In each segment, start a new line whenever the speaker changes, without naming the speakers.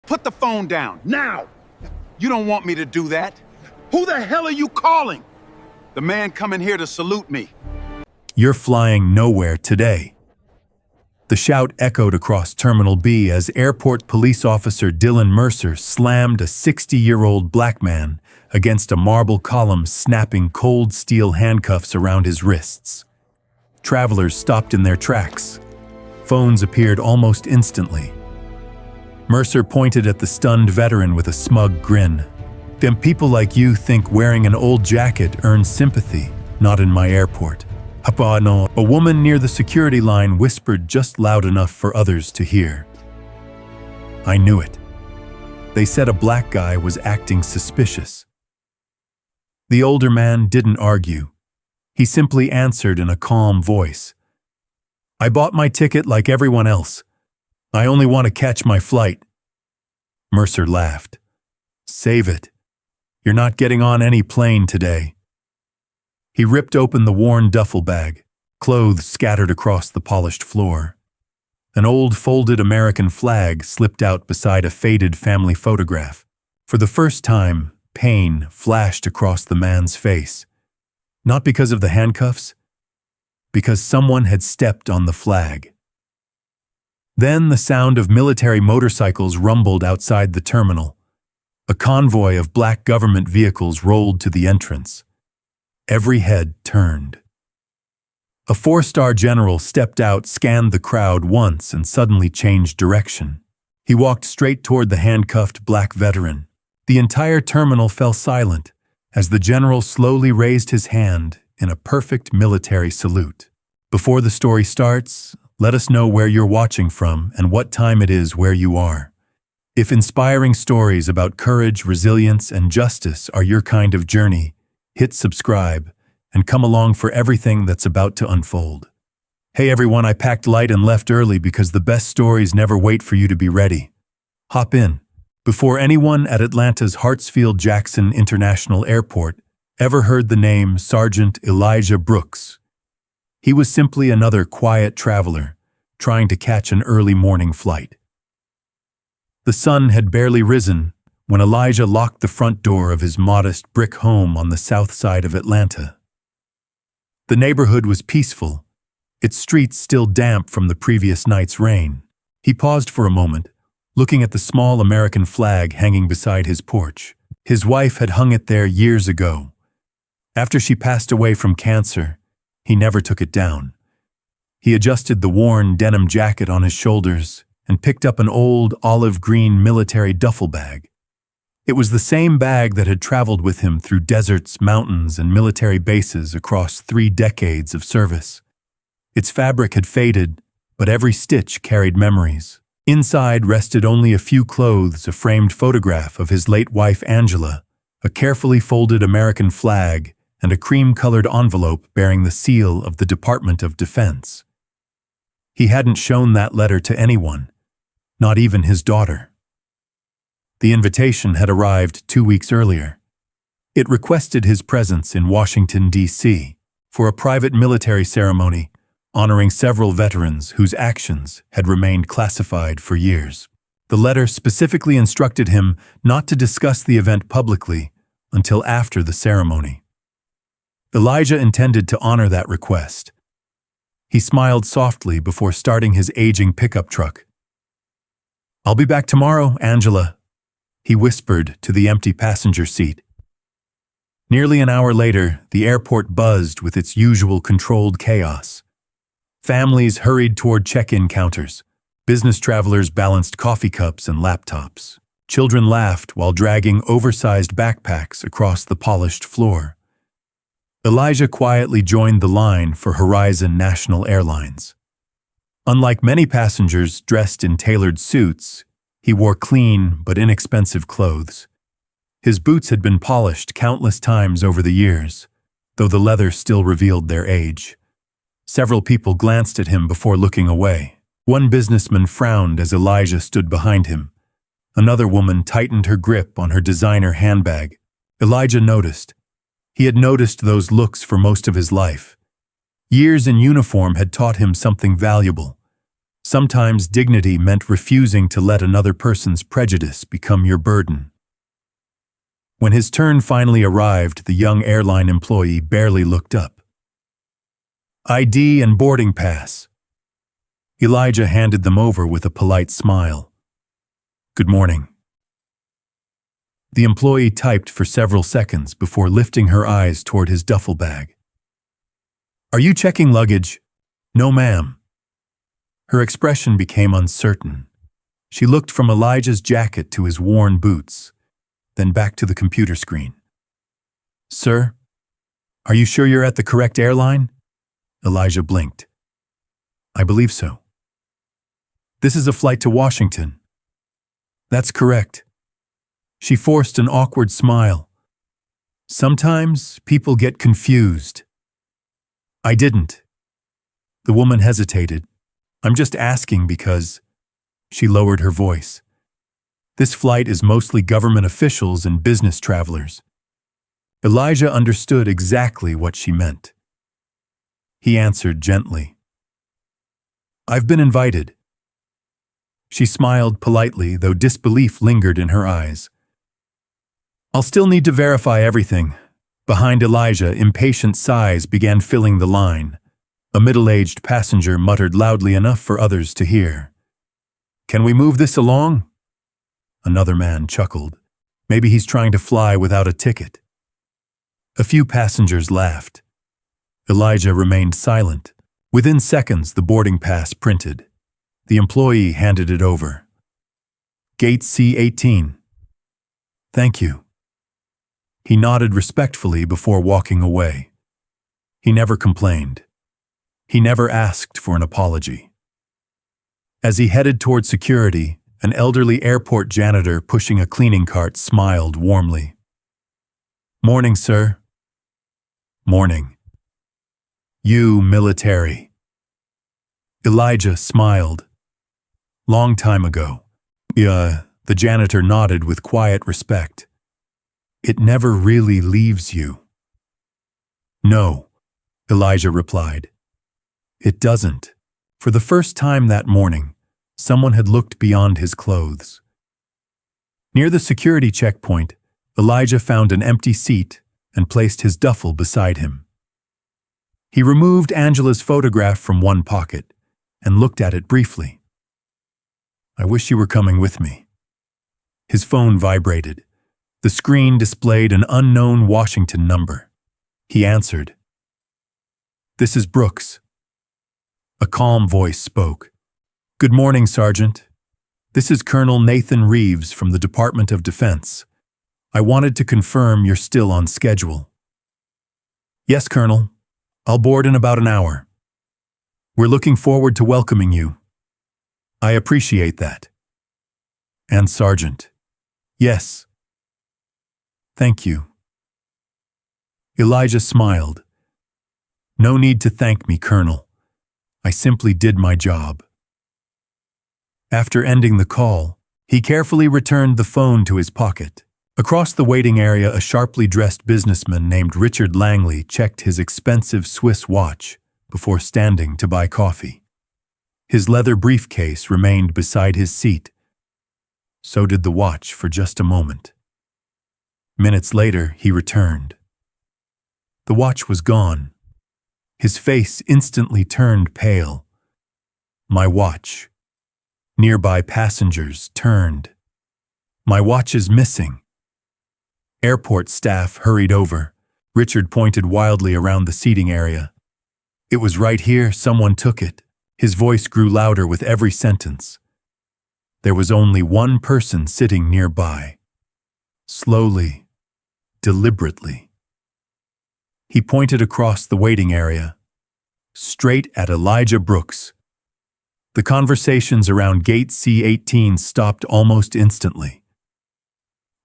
Put the phone down, now! You don't want me to do that. Who the hell are you calling? The man coming here to salute me.
You're flying nowhere today. The shout echoed across Terminal B as Airport Police Officer Dylan Mercer slammed a 60-year-old black man against a marble column, snapping cold steel handcuffs around his wrists. Travelers stopped in their tracks. Phones appeared almost instantly. Mercer pointed at the stunned veteran with a smug grin. Them people like you think wearing an old jacket earns sympathy, not in my airport. A woman near the security line whispered just loud enough for others to hear. I knew it. They said a black guy was acting suspicious. The older man didn't argue. He simply answered in a calm voice. I bought my ticket like everyone else. I only want to catch my flight. Mercer laughed. Save it. You're not getting on any plane today. He ripped open the worn duffel bag, clothes scattered across the polished floor. An old folded American flag slipped out beside a faded family photograph. For the first time, pain flashed across the man's face. Not because of the handcuffs, because someone had stepped on the flag. Then the sound of military motorcycles rumbled outside the terminal. A convoy of black government vehicles rolled to the entrance. Every head turned. A 4-star general stepped out, scanned the crowd once, and suddenly changed direction. He walked straight toward the handcuffed black veteran. The entire terminal fell silent as the general slowly raised his hand in a perfect military salute. Before the story starts, let us know where you're watching from and what time it is where you are. If inspiring stories about courage, resilience, and justice are your kind of journey, hit subscribe and come along for everything that's about to unfold. Hey everyone, I packed light and left early because the best stories never wait for you to be ready. Hop in. Before anyone at Atlanta's Hartsfield-Jackson International Airport ever heard the name Sergeant Elijah Brooks, he was simply another quiet traveler trying to catch an early morning flight. The sun had barely risen when Elijah locked the front door of his modest brick home on the south side of Atlanta. The neighborhood was peaceful, its streets still damp from the previous night's rain. He paused for a moment, looking at the small American flag hanging beside his porch. His wife had hung it there years ago. After she passed away from cancer, he never took it down. He adjusted the worn denim jacket on his shoulders and picked up an old olive-green military duffel bag. It was the same bag that had traveled with him through deserts, mountains, and military bases across 3 decades of service. Its fabric had faded, but every stitch carried memories. Inside rested only a few clothes, a framed photograph of his late wife Angela, a carefully folded American flag, and a cream-colored envelope bearing the seal of the Department of Defense. He hadn't shown that letter to anyone, not even his daughter. The invitation had arrived 2 weeks earlier. It requested his presence in Washington, D.C., for a private military ceremony honoring several veterans whose actions had remained classified for years. The letter specifically instructed him not to discuss the event publicly until after the ceremony. Elijah intended to honor that request. He smiled softly before starting his aging pickup truck. "I'll be back tomorrow, Angela," he whispered to the empty passenger seat. Nearly an hour later, the airport buzzed with its usual controlled chaos. Families hurried toward check-in counters. Business travelers balanced coffee cups and laptops. Children laughed while dragging oversized backpacks across the polished floor. Elijah quietly joined the line for Horizon National Airlines. Unlike many passengers dressed in tailored suits, he wore clean but inexpensive clothes. His boots had been polished countless times over the years, though the leather still revealed their age. Several people glanced at him before looking away. One businessman frowned as Elijah stood behind him. Another woman tightened her grip on her designer handbag. Elijah noticed. He had noticed those looks for most of his life. Years in uniform had taught him something valuable. Sometimes dignity meant refusing to let another person's prejudice become your burden. When his turn finally arrived, the young airline employee barely looked up. ID and boarding pass. Elijah handed them over with a polite smile. Good morning. The employee typed for several seconds before lifting her eyes toward his duffel bag. Are you checking luggage? No, ma'am. Her expression became uncertain. She looked from Elijah's jacket to his worn boots, then back to the computer screen. Sir, are you sure you're at the correct airline? Elijah blinked. I believe so. This is a flight to Washington. That's correct. She forced an awkward smile. Sometimes people get confused. I didn't. The woman hesitated. I'm just asking because... She lowered her voice. This flight is mostly government officials and business travelers. Elijah understood exactly what she meant. He answered gently. I've been invited. She smiled politely, though disbelief lingered in her eyes. I'll still need to verify everything. Behind Elijah, impatient sighs began filling the line. A middle-aged passenger muttered loudly enough for others to hear. Can we move this along? Another man chuckled. Maybe he's trying to fly without a ticket. A few passengers laughed. Elijah remained silent. Within seconds, the boarding pass printed. The employee handed it over. Gate C-18. Thank you. He nodded respectfully before walking away. He never complained. He never asked for an apology. As he headed toward security, an elderly airport janitor pushing a cleaning cart smiled warmly. Morning, sir. Morning. You military. Elijah smiled. Long time ago. The janitor nodded with quiet respect. It never really leaves you. No, Elijah replied. It doesn't. For the first time that morning, someone had looked beyond his clothes. Near the security checkpoint, Elijah found an empty seat and placed his duffel beside him. He removed Angela's photograph from one pocket and looked at it briefly. I wish you were coming with me. His phone vibrated. The screen displayed an unknown Washington number. He answered. This is Brooks. A calm voice spoke. Good morning, Sergeant. This is Colonel Nathan Reeves from the Department of Defense. I wanted to confirm you're still on schedule. Yes, Colonel. I'll board in about an hour. We're looking forward to welcoming you. I appreciate that. And Sergeant. Yes. Thank you. Elijah smiled. No need to thank me, Colonel. I simply did my job. After ending the call, he carefully returned the phone to his pocket. Across the waiting area, a sharply dressed businessman named Richard Langley checked his expensive Swiss watch before standing to buy coffee. His leather briefcase remained beside his seat. So did the watch for just a moment. Minutes later, he returned. The watch was gone. His face instantly turned pale. My watch. Nearby passengers turned. My watch is missing. Airport staff hurried over. Richard pointed wildly around the seating area. It was right here, someone took it. His voice grew louder with every sentence. There was only one person sitting nearby. Slowly, deliberately. He pointed across the waiting area, straight at Elijah Brooks. The conversations around Gate C-18 stopped almost instantly.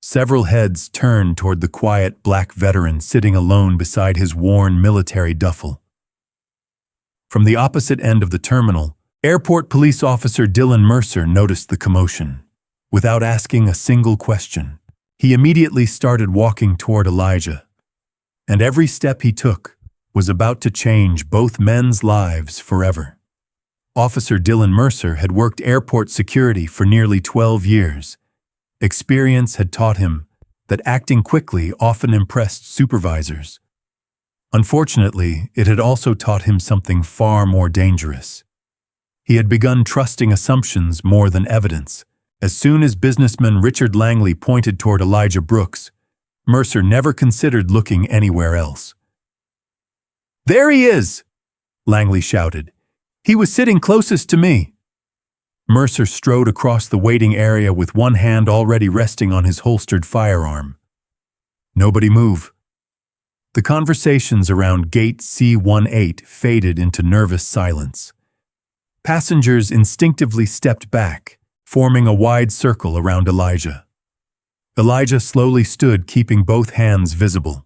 Several heads turned toward the quiet black veteran sitting alone beside his worn military duffel. From the opposite end of the terminal, Airport Police Officer Dylan Mercer noticed the commotion. Without asking a single question, he immediately started walking toward Elijah. And every step he took was about to change both men's lives forever. Officer Dylan Mercer had worked airport security for nearly 12 years. Experience had taught him that acting quickly often impressed supervisors. Unfortunately, it had also taught him something far more dangerous. He had begun trusting assumptions more than evidence. As soon as businessman Richard Langley pointed toward Elijah Brooks, Mercer never considered looking anywhere else. "There he is!" Langley shouted. "He was sitting closest to me." Mercer strode across the waiting area with one hand already resting on his holstered firearm. "Nobody move." The conversations around Gate C-18 faded into nervous silence. Passengers instinctively stepped back, forming a wide circle around Elijah. Elijah slowly stood, keeping both hands visible.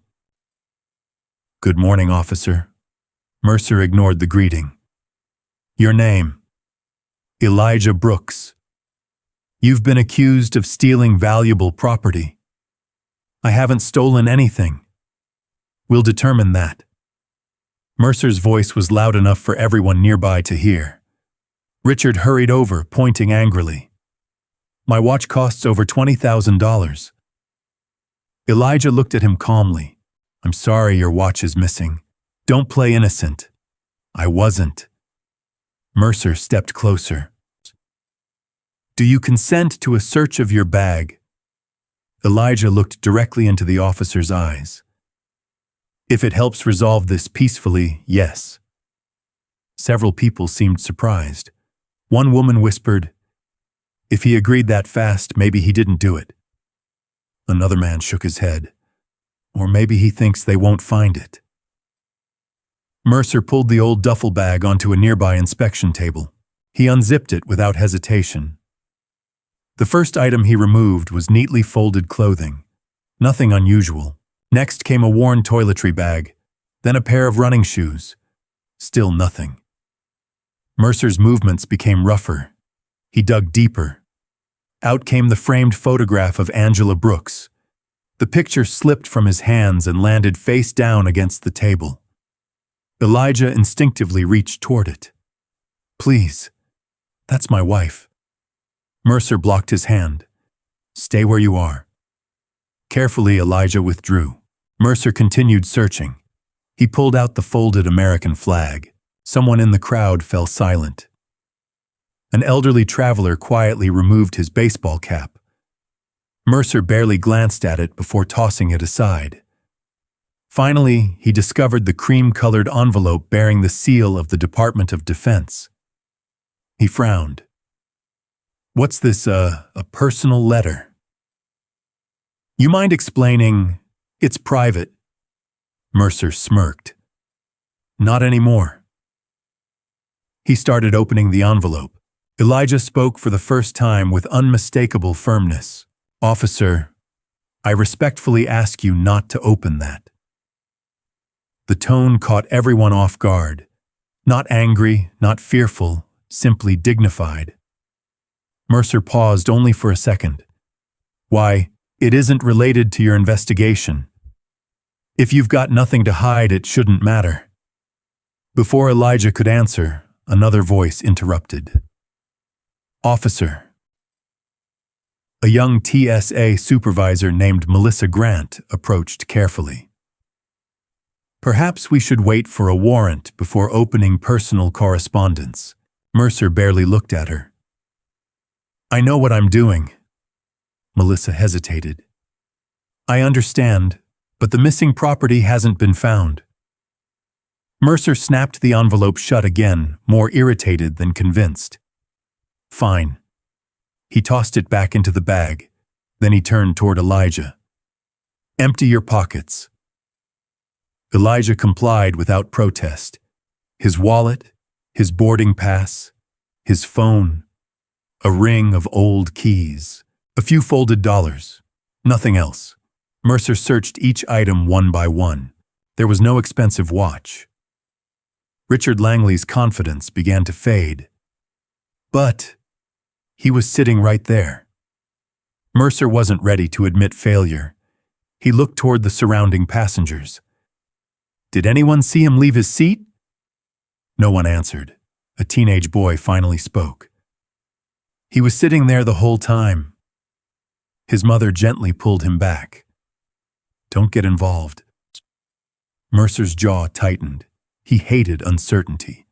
"Good morning, officer." Mercer ignored the greeting. "Your name?" "Elijah Brooks." "You've been accused of stealing valuable property." "I haven't stolen anything." "We'll determine that." Mercer's voice was loud enough for everyone nearby to hear. Richard hurried over, pointing angrily. "My watch costs over $20,000. Elijah looked at him calmly. "I'm sorry your watch is missing. Don't play innocent." "I wasn't." Mercer stepped closer. "Do you consent to a search of your bag?" Elijah looked directly into the officer's eyes. "If it helps resolve this peacefully, yes." Several people seemed surprised. One woman whispered, "If he agreed that fast, maybe he didn't do it." Another man shook his head. "Or maybe he thinks they won't find it." Mercer pulled the old duffel bag onto a nearby inspection table. He unzipped it without hesitation. The first item he removed was neatly folded clothing. Nothing unusual. Next came a worn toiletry bag, then a pair of running shoes. Still nothing. Mercer's movements became rougher. He dug deeper. Out came the framed photograph of Angela Brooks. The picture slipped from his hands and landed face down against the table. Elijah instinctively reached toward it. "Please, that's my wife." Mercer blocked his hand. "Stay where you are." Carefully, Elijah withdrew. Mercer continued searching. He pulled out the folded American flag. Someone in the crowd fell silent. An elderly traveler quietly removed his baseball cap. Mercer barely glanced at it before tossing it aside. Finally, he discovered the cream-colored envelope bearing the seal of the Department of Defense. He frowned. "What's this, a personal letter?" "You mind explaining? It's private." Mercer smirked. "Not anymore." He started opening the envelope. Elijah spoke for the first time with unmistakable firmness. "Officer, I respectfully ask you not to open that." The tone caught everyone off guard. Not angry, not fearful, simply dignified. Mercer paused only for a second. "Why, it isn't related to your investigation. If you've got nothing to hide, it shouldn't matter." Before Elijah could answer, another voice interrupted. "Officer." A young TSA supervisor named Melissa Grant approached carefully. "Perhaps we should wait for a warrant before opening personal correspondence." Mercer barely looked at her. "I know what I'm doing." Melissa hesitated. "I understand, but the missing property hasn't been found." Mercer snapped the envelope shut again, more irritated than convinced. "Fine." He tossed it back into the bag. Then he turned toward Elijah. "Empty your pockets." Elijah complied without protest. His wallet, his boarding pass, his phone, a ring of old keys, a few folded dollars, nothing else. Mercer searched each item one by one. There was no expensive watch. Richard Langley's confidence began to fade. But he was sitting right there. Mercer wasn't ready to admit failure. He looked toward the surrounding passengers. Did anyone see him leave his seat? No one answered. a teenage boy finally spoke. He was sitting there the whole time. His mother gently pulled him back. Don't get involved. Mercer's jaw tightened. He hated uncertainty.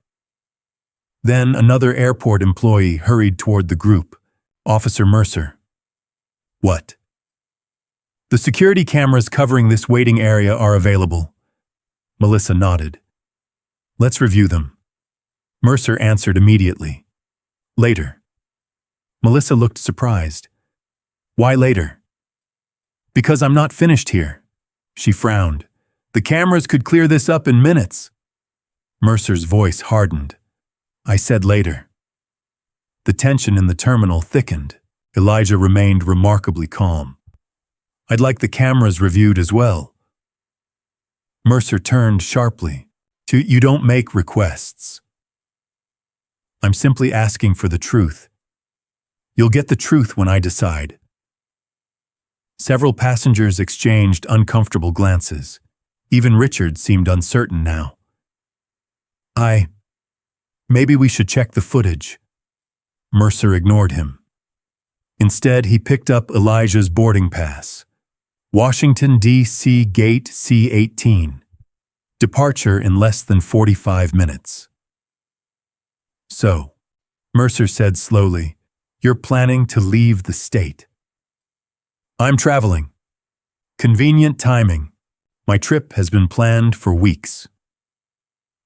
Then another airport employee hurried toward the group. Officer Mercer. What? The security cameras covering this waiting area are available. Melissa nodded. Let's review them. Mercer answered immediately. Later. Melissa looked surprised. Why later? Because I'm not finished here. She frowned. The cameras could clear this up in minutes. Mercer's voice hardened. I said later. The tension in the terminal thickened. Elijah remained remarkably calm. I'd like the cameras reviewed as well. Mercer turned sharply. You don't make requests. I'm simply asking for the truth. You'll get the truth when I decide. Several passengers exchanged uncomfortable glances. Even Richard seemed uncertain now. Maybe we should check the footage. Mercer ignored him. Instead, he picked up Elijah's boarding pass. Washington, D.C. Gate C-18. Departure in less than 45 minutes. So, Mercer said slowly, you're planning to leave the state. I'm traveling. Convenient timing. My trip has been planned for weeks.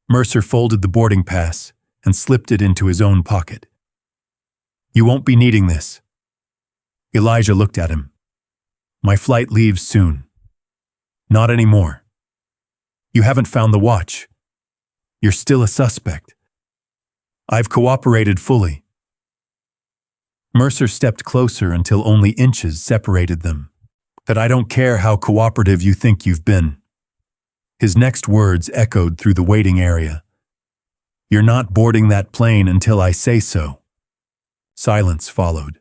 Mercer folded the boarding pass and slipped it into his own pocket. You won't be needing this. Elijah looked at him. My flight leaves soon. Not anymore. You haven't found the watch. You're still a suspect. I've cooperated fully. Mercer stepped closer until only inches separated them. That I don't care how cooperative you think you've been. His next words echoed through the waiting area. You're not boarding that plane until I say so. Silence followed.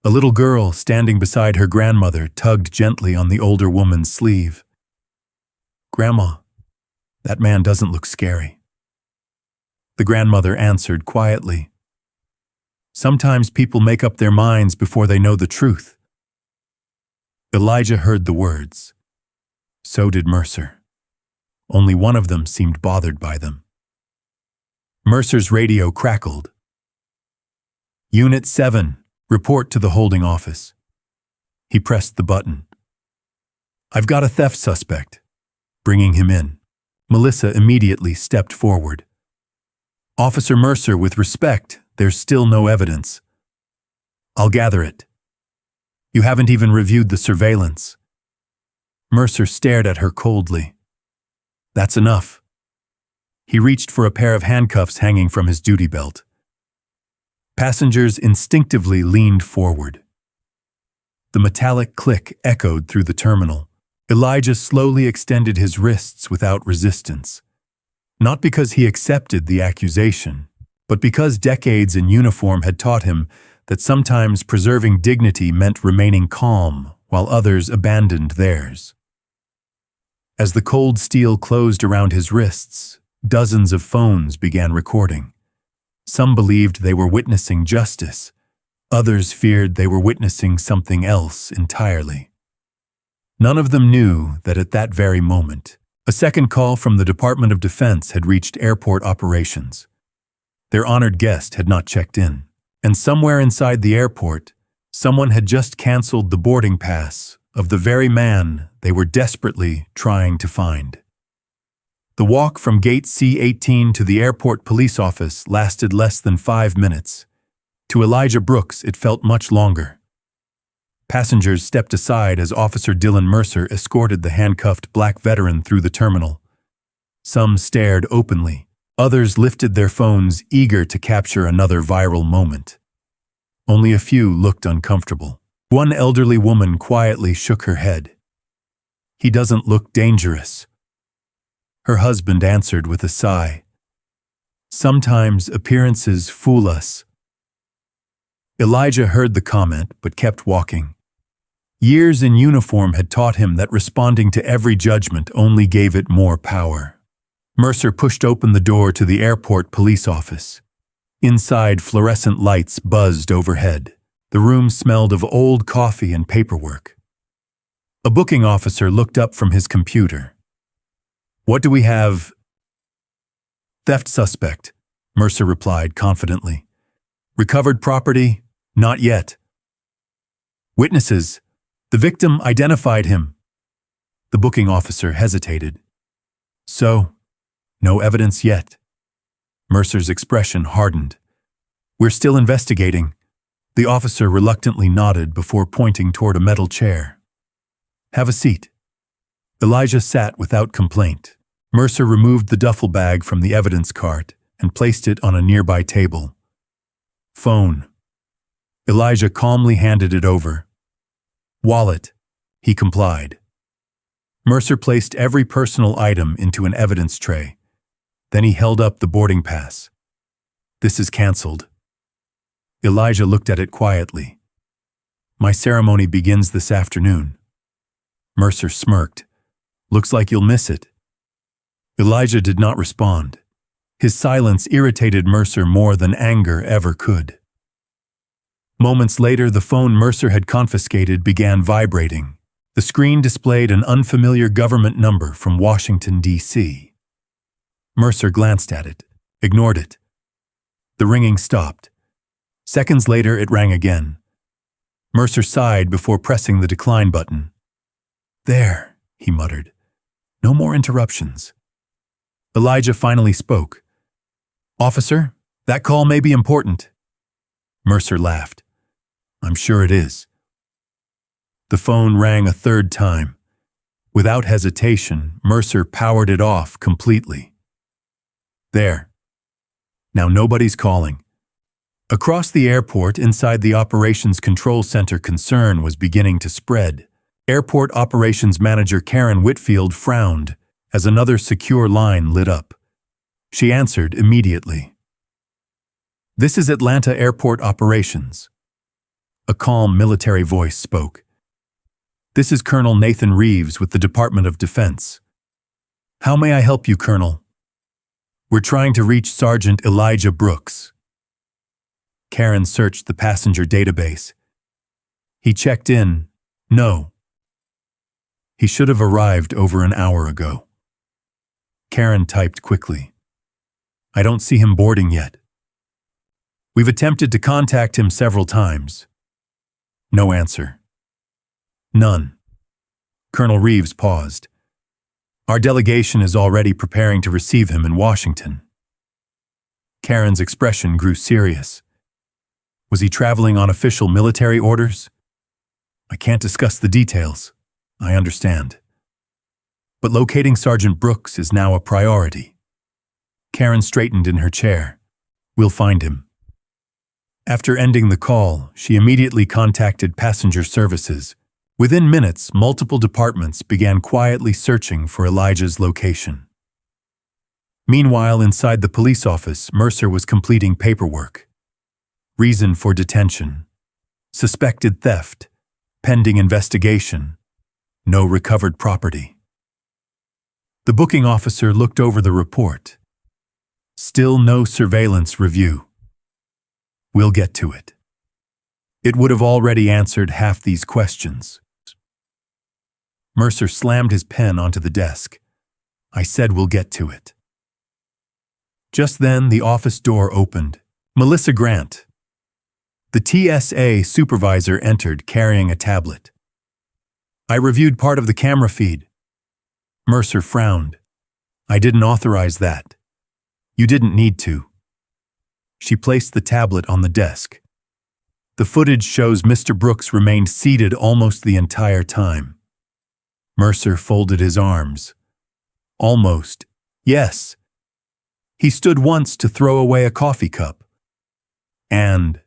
A little girl standing beside her grandmother tugged gently on the older woman's sleeve. Grandma, that man doesn't look scary. The grandmother answered quietly. Sometimes people make up their minds before they know the truth. Elijah heard the words. So did Mercer. Only one of them seemed bothered by them. Mercer's radio crackled. Unit 7, report to the holding office. He pressed the button. I've got a theft suspect. Bringing him in. Melissa immediately stepped forward. Officer Mercer, with respect, there's still no evidence. I'll gather it. You haven't even reviewed the surveillance. Mercer stared at her coldly. That's enough. He reached for a pair of handcuffs hanging from his duty belt. Passengers instinctively leaned forward. The metallic click echoed through the terminal. Elijah slowly extended his wrists without resistance. Not because he accepted the accusation, but because decades in uniform had taught him that sometimes preserving dignity meant remaining calm while others abandoned theirs. As the cold steel closed around his wrists, dozens of phones began recording. Some believed they were witnessing justice. Others feared they were witnessing something else entirely. None of them knew that at that very moment, a second call from the Department of Defense had reached airport operations. Their honored guest had not checked in, and somewhere inside the airport, someone had just canceled the boarding pass of the very man they were desperately trying to find. The walk from Gate C-18 to the airport police office lasted less than 5 minutes. To Elijah Brooks, it felt much longer. Passengers stepped aside as Officer Dylan Mercer escorted the handcuffed black veteran through the terminal. Some stared openly. Others lifted their phones, eager to capture another viral moment. Only a few looked uncomfortable. One elderly woman quietly shook her head. He doesn't look dangerous. Her husband answered with a sigh. Sometimes appearances fool us. Elijah heard the comment but kept walking. Years in uniform had taught him that responding to every judgment only gave it more power. Mercer pushed open the door to the airport police office. Inside, fluorescent lights buzzed overhead. The room smelled of old coffee and paperwork. A booking officer looked up from his computer. "What do we have?" "Theft suspect," Mercer replied confidently. "Recovered property? Not yet." "Witnesses? The victim identified him." The booking officer hesitated. "So, no evidence yet." Mercer's expression hardened. "We're still investigating." The officer reluctantly nodded before pointing toward a metal chair. "Have a seat." Elijah sat without complaint. Mercer removed the duffel bag from the evidence cart and placed it on a nearby table. "Phone." Elijah calmly handed it over. "Wallet." He complied. Mercer placed every personal item into an evidence tray. Then he held up the boarding pass. "This is canceled." Elijah looked at it quietly. "My ceremony begins this afternoon." Mercer smirked. "Looks like you'll miss it." Elijah did not respond. His silence irritated Mercer more than anger ever could. Moments later, the phone Mercer had confiscated began vibrating. The screen displayed an unfamiliar government number from Washington, D.C. Mercer glanced at it, ignored it. The ringing stopped. Seconds later, it rang again. Mercer sighed before pressing the decline button. "There," he muttered. "No more interruptions." Elijah finally spoke. "Officer, that call may be important." Mercer laughed. "I'm sure it is." The phone rang a third time. Without hesitation, Mercer powered it off completely. "There. Now nobody's calling." Across the airport, inside the Operations Control Center, concern was beginning to spread. Airport Operations Manager Karen Whitfield frowned as another secure line lit up. She answered immediately. "This is Atlanta Airport Operations." A calm military voice spoke. "This is Colonel Nathan Reeves with the Department of Defense." "How may I help you, Colonel?" "We're trying to reach Sergeant Elijah Brooks." Karen searched the passenger database. "He checked in. No. He should have arrived over an hour ago." Karen typed quickly. "I don't see him boarding yet." "We've attempted to contact him several times." No answer. None. Colonel Reeves paused. "Our delegation is already preparing to receive him in Washington." Karen's expression grew serious. Was he traveling on official military orders? "I can't discuss the details. I understand. But locating Sergeant Brooks is now a priority." Karen straightened in her chair. "We'll find him." After ending the call, she immediately contacted passenger services. Within minutes, multiple departments began quietly searching for Elijah's location. Meanwhile, inside the police office, Mercer was completing paperwork. Reason for detention. Suspected theft. Pending investigation. No recovered property. The booking officer looked over the report. Still no surveillance review. "We'll get to it." It would have already answered half these questions. Mercer slammed his pen onto the desk. "I said we'll get to it." Just then, the office door opened. Melissa Grant, the TSA supervisor, entered carrying a tablet. "I reviewed part of the camera feed." Mercer frowned. "I didn't authorize that." "You didn't need to." She placed the tablet on the desk. "The footage shows Mr. Brooks remained seated almost the entire time." Mercer folded his arms. "Almost. Yes. He stood once to throw away a coffee cup. And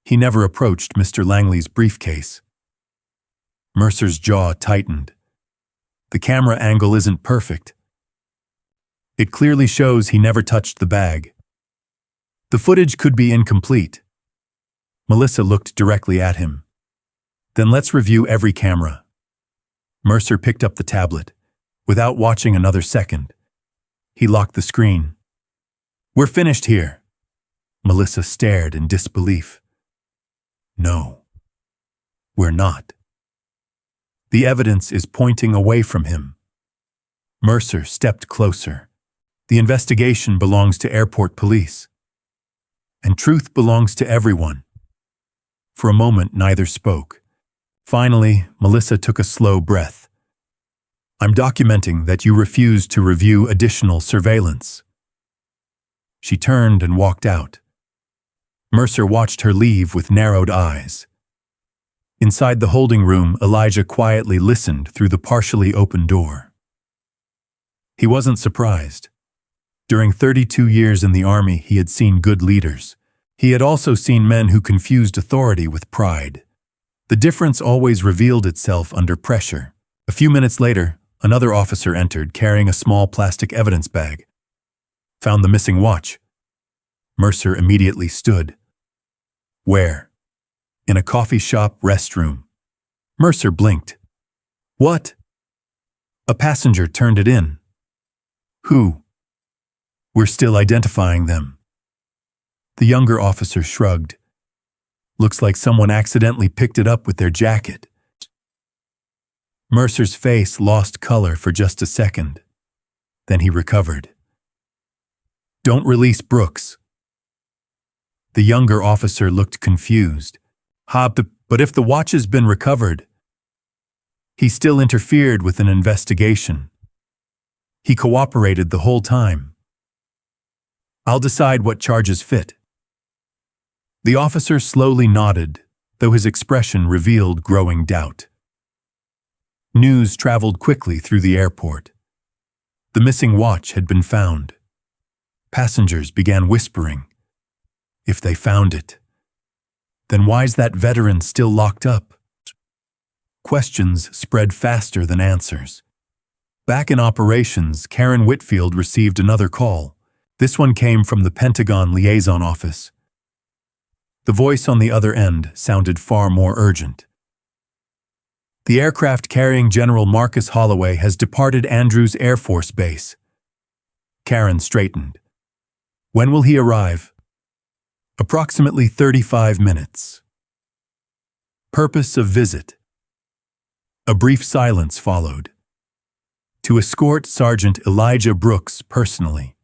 he never approached Mr. Langley's briefcase." Mercer's jaw tightened. "The camera angle isn't perfect. It clearly shows he never touched the bag. The footage could be incomplete." Melissa looked directly at him. "Then let's review every camera." Mercer picked up the tablet. Without watching another second, He locked the screen. "We're finished here." Melissa stared in disbelief. "No, we're not. The evidence is pointing away from him." Mercer stepped closer. "The investigation belongs to airport police. And truth belongs to everyone." For a moment, neither spoke. Finally, Melissa took a slow breath. "I'm documenting that you refused to review additional surveillance." She turned and walked out. Mercer watched her leave with narrowed eyes. Inside the holding room, Elijah quietly listened through the partially open door. He wasn't surprised. During 32 years in the Army, he had seen good leaders. He had also seen men who confused authority with pride. The difference always revealed itself under pressure. A few minutes later, another officer entered carrying a small plastic evidence bag. "Found the missing watch." Mercer immediately stood. "Where?" "In a coffee shop restroom." Mercer blinked. "What?" "A passenger turned it in." "Who?" "We're still identifying them." The younger officer shrugged. "Looks like someone accidentally picked it up with their jacket." Mercer's face lost color for just a second. Then he recovered. "Don't release Brooks." The younger officer looked confused. But if the watch has been recovered?" "He still interfered with an investigation. He cooperated the whole time." "I'll decide what charges fit." The officer slowly nodded, though his expression revealed growing doubt. News traveled quickly through the airport. The missing watch had been found. Passengers began whispering. If they found it, then why's that veteran still locked up? Questions spread faster than answers. Back in operations, Karen Whitfield received another call. This one came from the Pentagon liaison office. The voice on the other end sounded far more urgent. "The aircraft carrying General Marcus Holloway has departed Andrews Air Force Base." Karen straightened. "When will he arrive?" "Approximately 35 minutes. Purpose of visit." A brief silence followed. "To escort Sergeant Elijah Brooks personally."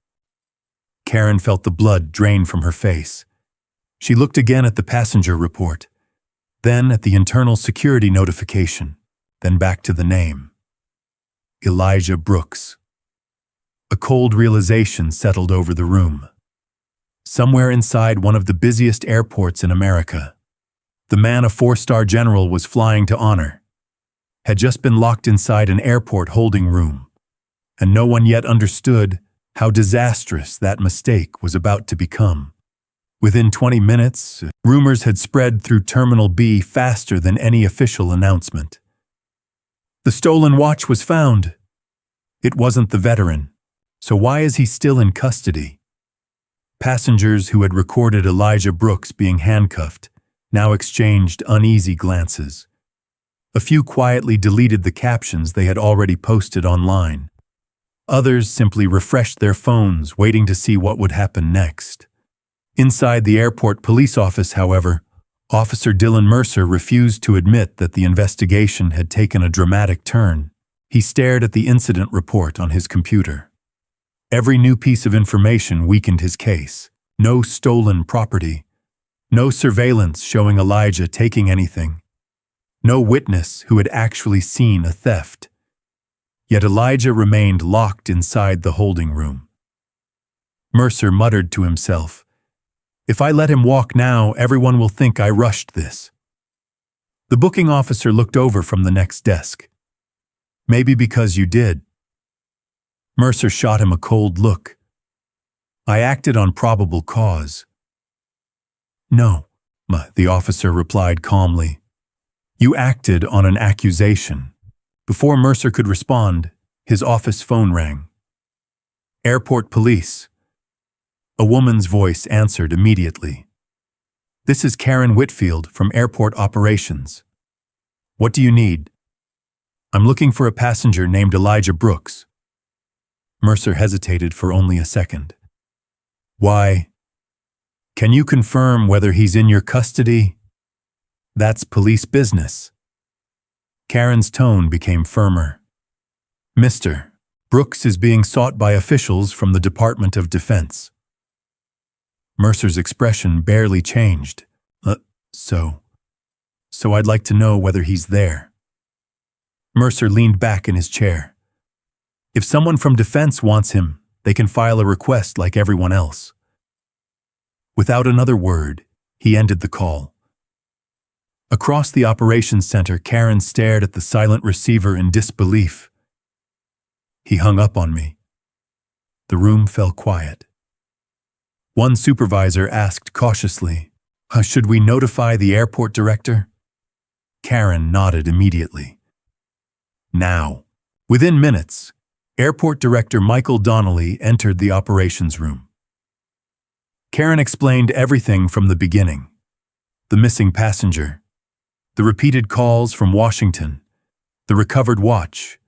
Karen felt the blood drain from her face. She looked again at the passenger report, then at the internal security notification, then back to the name. Elijah Brooks. A cold realization settled over the room. Somewhere inside one of the busiest airports in America, the man a 4-star general was flying to honor had just been locked inside an airport holding room, and no one yet understood how disastrous that mistake was about to become. Within 20 minutes, rumors had spread through Terminal B faster than any official announcement. The stolen watch was found. It wasn't the veteran, so why is he still in custody? Passengers who had recorded Elijah Brooks being handcuffed now exchanged uneasy glances. A few quietly deleted the captions they had already posted online. Others simply refreshed their phones, waiting to see what would happen next. Inside the airport police office, however, Officer Dylan Mercer refused to admit that the investigation had taken a dramatic turn. He stared at the incident report on his computer. Every new piece of information weakened his case. No stolen property. No surveillance showing Elijah taking anything. No witness who had actually seen a theft. Yet Elijah remained locked inside the holding room. Mercer muttered to himself, "If I let him walk now, everyone will think I rushed this." The booking officer looked over from the next desk. "Maybe because you did." Mercer shot him a cold look. "I acted on probable cause." "No," the officer replied calmly. "You acted on an accusation." Before Mercer could respond, his office phone rang. "Airport police." A woman's voice answered immediately. "This is Karen Whitfield from Airport Operations. What do you need?" "I'm looking for a passenger named Elijah Brooks." Mercer hesitated for only a second. Why? Can you confirm whether he's in your custody? That's police business. Karen's tone became firmer. Mr. Brooks is being sought by officials from the Department of Defense. Mercer's expression barely changed. So I'd like to know whether he's there. Mercer leaned back in his chair. If someone from Defense wants him, they can file a request like everyone else. Without another word, he ended the call. Across the operations center, Karen stared at the silent receiver in disbelief. He hung up on me. The room fell quiet. One supervisor asked cautiously, "Should we notify the airport director?" Karen nodded immediately. Now, within minutes, Airport Director Michael Donnelly entered the operations room. Karen explained everything from the beginning. The missing passenger, the repeated calls from Washington, the recovered watch,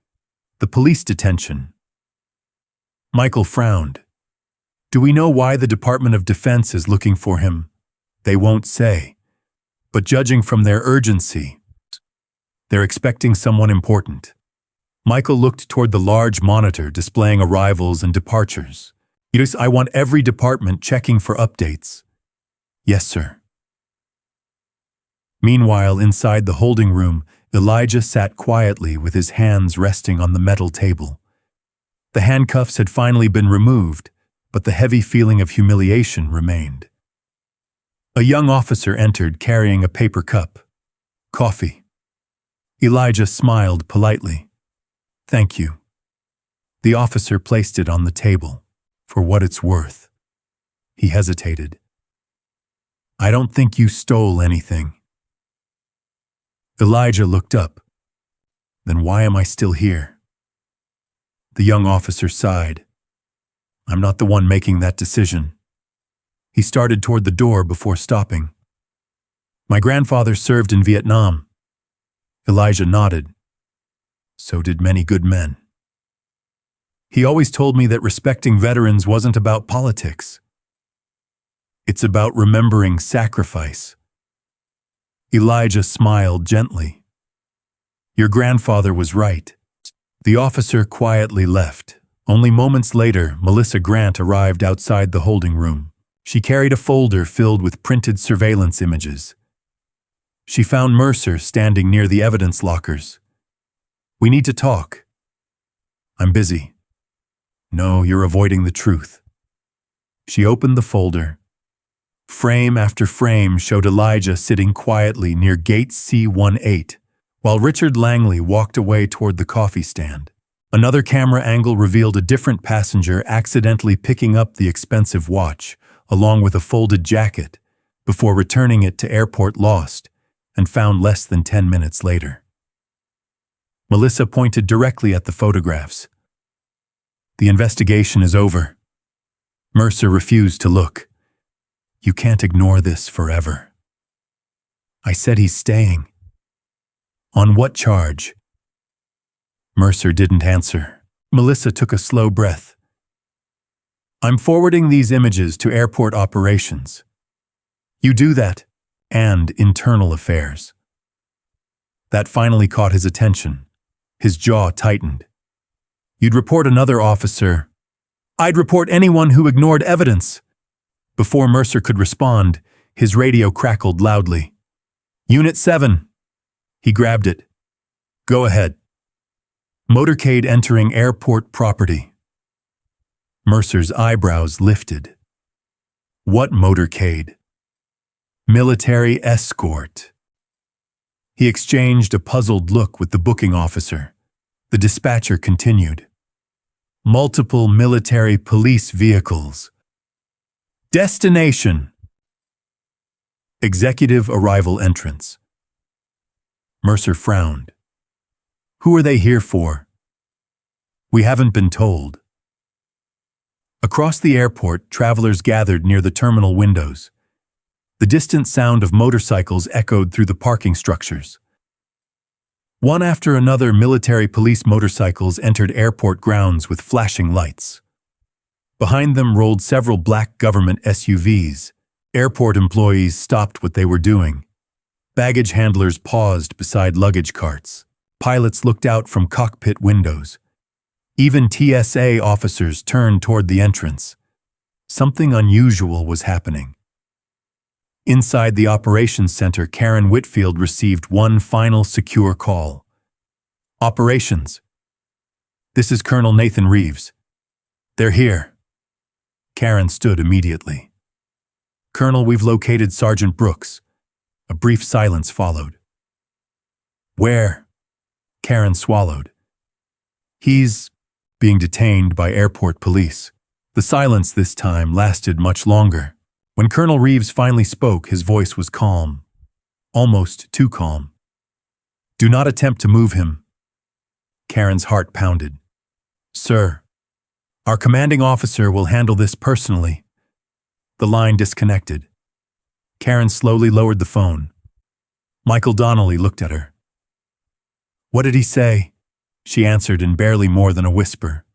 the police detention. Michael frowned. Do we know why the Department of Defense is looking for him? They won't say. But judging from their urgency, they're expecting someone important. Michael looked toward the large monitor displaying arrivals and departures. Yes, I want every department checking for updates. Yes, sir. Meanwhile, inside the holding room, Elijah sat quietly with his hands resting on the metal table. The handcuffs had finally been removed, but the heavy feeling of humiliation remained. A young officer entered carrying a paper cup. Coffee. Elijah smiled politely. Thank you. The officer placed it on the table. For what it's worth. He hesitated. I don't think you stole anything. Elijah looked up. Then why am I still here? The young officer sighed. I'm not the one making that decision. He started toward the door before stopping. My grandfather served in Vietnam. Elijah nodded. So did many good men. He always told me that respecting veterans wasn't about politics. It's about remembering sacrifice. Elijah smiled gently. Your grandfather was right. The officer quietly left. Only moments later, Melissa Grant arrived outside the holding room. She carried a folder filled with printed surveillance images. She found Mercer standing near the evidence lockers. We need to talk. I'm busy. No, you're avoiding the truth. She opened the folder. Frame after frame showed Elijah sitting quietly near gate C-18, while Richard Langley walked away toward the coffee stand. Another camera angle revealed a different passenger accidentally picking up the expensive watch, along with a folded jacket, before returning it to Airport Lost, and found less than 10 minutes later. Melissa pointed directly at the photographs. The investigation is over. Mercer refused to look. You can't ignore this forever. I said he's staying. On what charge? Mercer didn't answer. Melissa took a slow breath. I'm forwarding these images to airport operations. You do that, and internal affairs. That finally caught his attention. His jaw tightened. You'd report another officer. I'd report anyone who ignored evidence. Before Mercer could respond, his radio crackled loudly. Unit 7. He grabbed it. Go ahead. Motorcade entering airport property. Mercer's eyebrows lifted. What motorcade? Military escort. He exchanged a puzzled look with the booking officer. The dispatcher continued. Multiple military police vehicles. Destination. Executive arrival entrance. Mercer frowned. Who are they here for? We haven't been told. Across the airport, travelers gathered near the terminal windows. The distant sound of motorcycles echoed through the parking structures. One after another, military police motorcycles entered airport grounds with flashing lights. Behind them rolled several black government SUVs. Airport employees stopped what they were doing. Baggage handlers paused beside luggage carts. Pilots looked out from cockpit windows. Even TSA officers turned toward the entrance. Something unusual was happening. Inside the operations center, Karen Whitfield received one final secure call. Operations. This is Colonel Nathan Reeves. They're here. Karen stood immediately. Colonel, we've located Sergeant Brooks. A brief silence followed. Where? Karen swallowed. He's being detained by airport police. The silence this time lasted much longer. When Colonel Reeves finally spoke, his voice was calm. Almost too calm. Do not attempt to move him. Karen's heart pounded. Sir, our commanding officer will handle this personally. The line disconnected. Karen slowly lowered the phone. Michael Donnelly looked at her. What did he say? She answered in barely more than a whisper.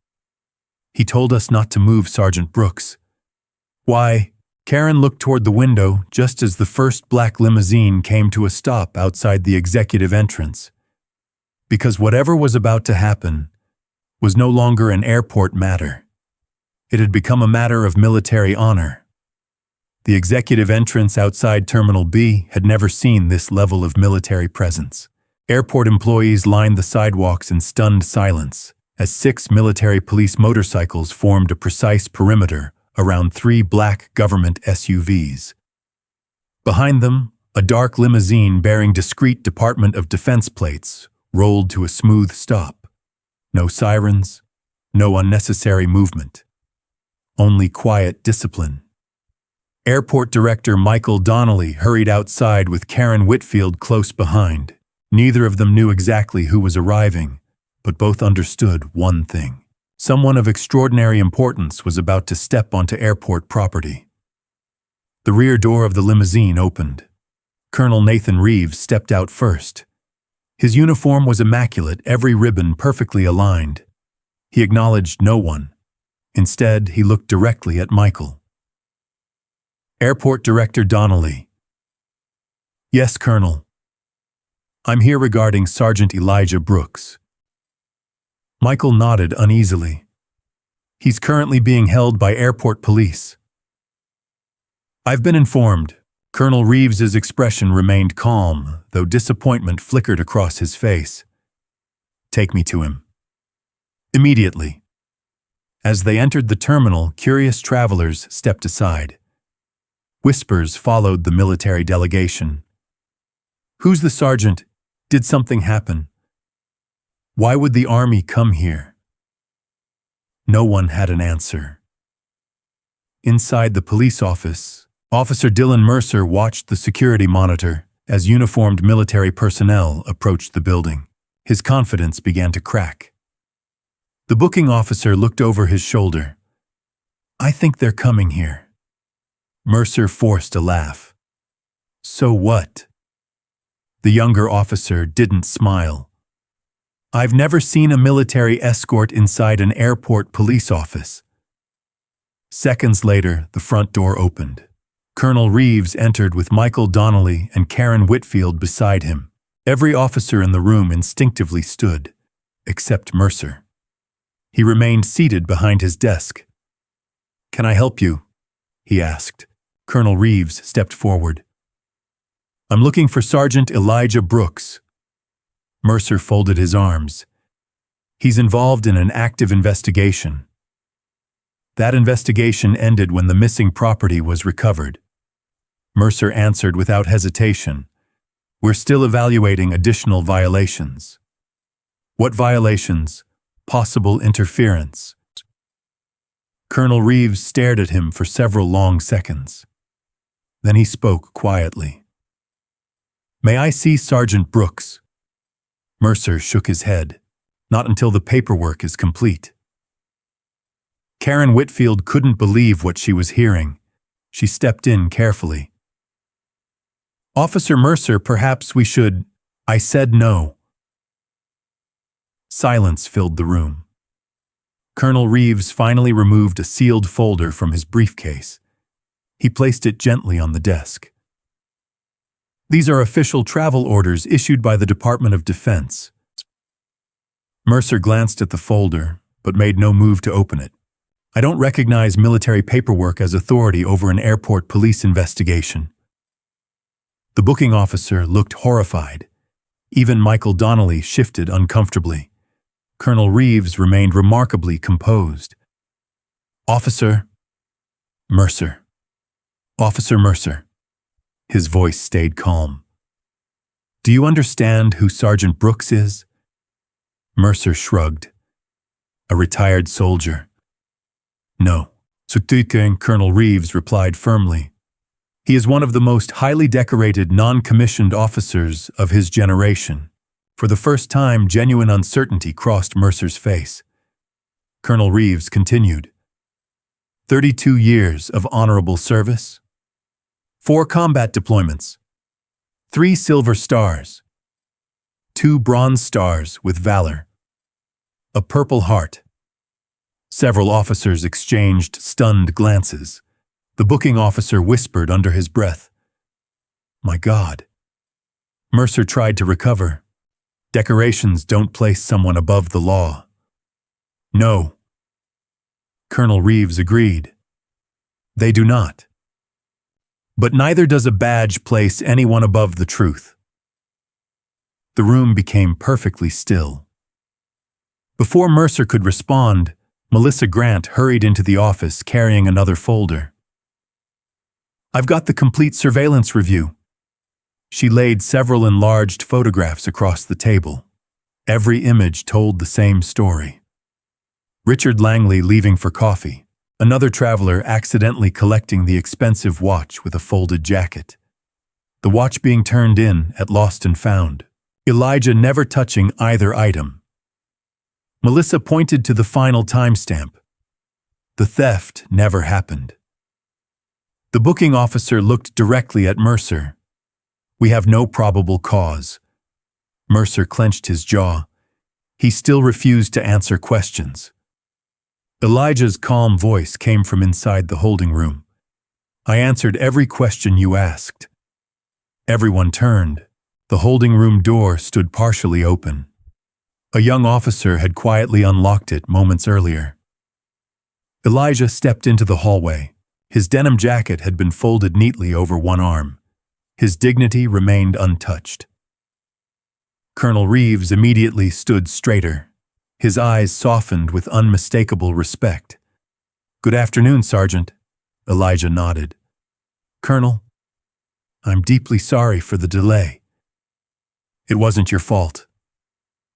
He told us not to move Sergeant Brooks. Why? Karen looked toward the window just as the first black limousine came to a stop outside the executive entrance. Because whatever was about to happen was no longer an airport matter. It had become a matter of military honor. The executive entrance outside Terminal B had never seen this level of military presence. Airport employees lined the sidewalks in stunned silence as 6 military police motorcycles formed a precise perimeter around 3 black government SUVs. Behind them, a dark limousine bearing discreet Department of Defense plates rolled to a smooth stop. No sirens, no unnecessary movement. Only quiet discipline. Airport Director Michael Donnelly hurried outside with Karen Whitfield close behind. Neither of them knew exactly who was arriving, but both understood one thing. Someone of extraordinary importance was about to step onto airport property. The rear door of the limousine opened. Colonel Nathan Reeves stepped out first. His uniform was immaculate, every ribbon perfectly aligned. He acknowledged no one. Instead, he looked directly at Michael. Airport Director Donnelly. Yes, Colonel. I'm here regarding Sergeant Elijah Brooks. Michael nodded uneasily. He's currently being held by airport police. I've been informed. Colonel Reeves's expression remained calm, though disappointment flickered across his face. Take me to him. Immediately. As they entered the terminal, curious travelers stepped aside. Whispers followed the military delegation. Who's the sergeant? Did something happen? Why would the army come here? No one had an answer. Inside the police office, Officer Dylan Mercer watched the security monitor as uniformed military personnel approached the building. His confidence began to crack. The booking officer looked over his shoulder. I think they're coming here. Mercer forced a laugh. So what? The younger officer didn't smile. I've never seen a military escort inside an airport police office. Seconds later, the front door opened. Colonel Reeves entered with Michael Donnelly and Karen Whitfield beside him. Every officer in the room instinctively stood, except Mercer. He remained seated behind his desk. Can I help you? He asked. Colonel Reeves stepped forward. I'm looking for Sergeant Elijah Brooks. Mercer folded his arms. He's involved in an active investigation. That investigation ended when the missing property was recovered. Mercer answered without hesitation. We're still evaluating additional violations. What violations? Possible interference. Colonel Reeves stared at him for several long seconds. Then he spoke quietly. May I see Sergeant Brooks? Mercer shook his head. Not until the paperwork is complete. Karen Whitfield couldn't believe what she was hearing. She stepped in carefully. Officer Mercer, perhaps we should... I said no. Silence filled the room. Colonel Reeves finally removed a sealed folder from his briefcase. He placed it gently on the desk. These are official travel orders issued by the Department of Defense. Mercer glanced at the folder, but made no move to open it. I don't recognize military paperwork as authority over an airport police investigation. The booking officer looked horrified. Even Michael Donnelly shifted uncomfortably. Colonel Reeves remained remarkably composed. Officer Mercer. Officer Mercer. His voice stayed calm. Do you understand who Sergeant Brooks is? Mercer shrugged. A retired soldier. No. Colonel Reeves replied firmly. He is one of the most highly decorated non-commissioned officers of his generation. For the first time, genuine uncertainty crossed Mercer's face. Colonel Reeves continued. 32 years of honorable service. 4 combat deployments. 3 silver stars. 2 bronze stars with valor. A Purple Heart. Several officers exchanged stunned glances. The booking officer whispered under his breath, "My God." Mercer tried to recover. Decorations don't place someone above the law. No. Colonel Reeves agreed. They do not. But neither does a badge place anyone above the truth. The room became perfectly still. Before Mercer could respond, Melissa Grant hurried into the office carrying another folder. I've got the complete surveillance review. She laid several enlarged photographs across the table. Every image told the same story. Richard Langley leaving for coffee, another traveler accidentally collecting the expensive watch with a folded jacket. The watch being turned in at Lost and Found. Elijah never touching either item. Melissa pointed to the final timestamp. The theft never happened. The booking officer looked directly at Mercer. We have no probable cause. Mercer clenched his jaw. He still refused to answer questions. Elijah's calm voice came from inside the holding room. I answered every question you asked. Everyone turned. The holding room door stood partially open. A young officer had quietly unlocked it moments earlier. Elijah stepped into the hallway. His denim jacket had been folded neatly over one arm. His dignity remained untouched. Colonel Reeves immediately stood straighter. His eyes softened with unmistakable respect. Good afternoon, Sergeant. Elijah nodded. Colonel, I'm deeply sorry for the delay. It wasn't your fault.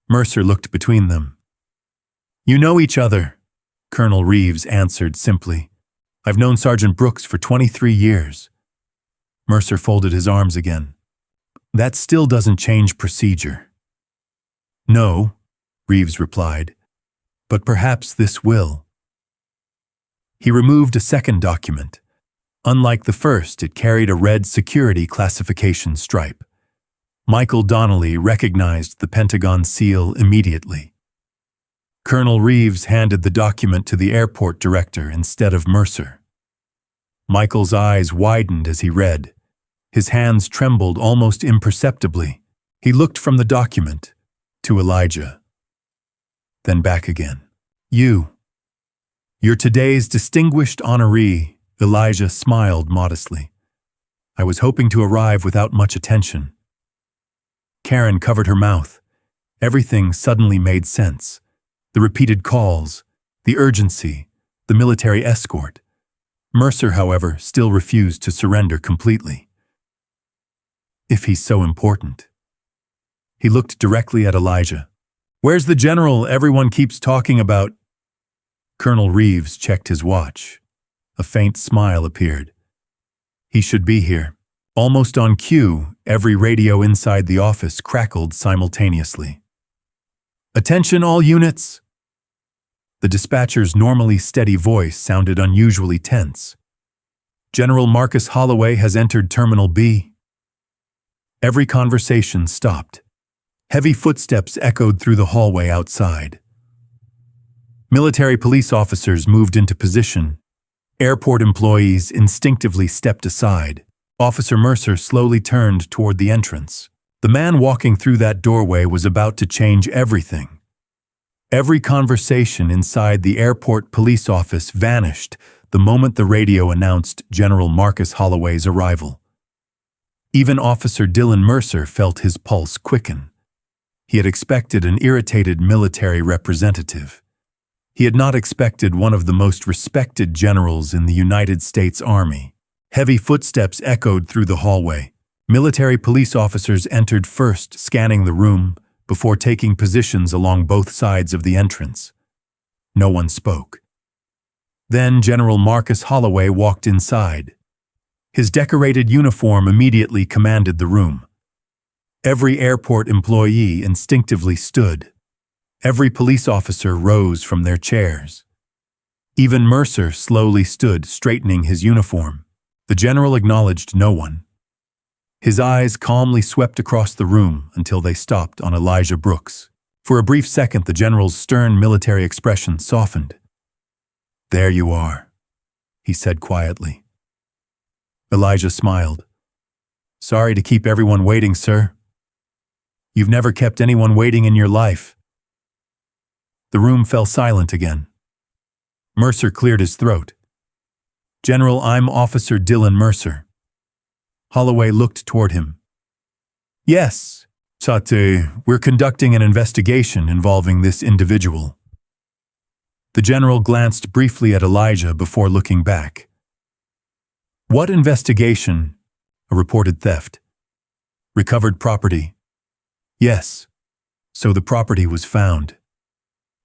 Mercer looked between them. You know each other, Colonel Reeves answered simply. I've known Sergeant Brooks for 23 years. Mercer folded his arms again. That still doesn't change procedure. No, Reeves replied, but perhaps this will. He removed a second document. Unlike the first, it carried a red security classification stripe. Michael Donnelly recognized the Pentagon seal immediately. Colonel Reeves handed the document to the airport director instead of Mercer. Michael's eyes widened as he read. His hands trembled almost imperceptibly. He looked from the document to Elijah, then back again. You're today's distinguished honoree, Elijah smiled modestly. I was hoping to arrive without much attention. Karen covered her mouth. Everything suddenly made sense. The repeated calls, the urgency, the military escort. Mercer, however, still refused to surrender completely. If he's so important. He looked directly at Elijah. Where's the general everyone keeps talking about? Colonel Reeves checked his watch. A faint smile appeared. He should be here. Almost on cue, every radio inside the office crackled simultaneously. Attention all units! The dispatcher's normally steady voice sounded unusually tense. General Marcus Holloway has entered Terminal B. Every conversation stopped. Heavy footsteps echoed through the hallway outside. Military police officers moved into position. Airport employees instinctively stepped aside. Officer Mercer slowly turned toward the entrance. The man walking through that doorway was about to change everything. Every conversation inside the airport police office vanished the moment the radio announced General Marcus Holloway's arrival. Even Officer Dylan Mercer felt his pulse quicken. He had expected an irritated military representative. He had not expected one of the most respected generals in the United States Army. Heavy footsteps echoed through the hallway. Military police officers entered first, scanning the room, before taking positions along both sides of the entrance. No one spoke. Then General Marcus Holloway walked inside. His decorated uniform immediately commanded the room. Every airport employee instinctively stood. Every police officer rose from their chairs. Even Mercer slowly stood, straightening his uniform. The general acknowledged no one. His eyes calmly swept across the room until they stopped on Elijah Brooks. For a brief second, the general's stern military expression softened. "There you are," he said quietly. Elijah smiled. "Sorry to keep everyone waiting, sir." "You've never kept anyone waiting in your life." The room fell silent again. Mercer cleared his throat. "General, I'm Officer Dylan Mercer." Holloway looked toward him. "Yes, Sate, we're conducting an investigation involving this individual." The general glanced briefly at Elijah before looking back. "What investigation?" "A reported theft." "Recovered property?" "Yes." "So the property was found?"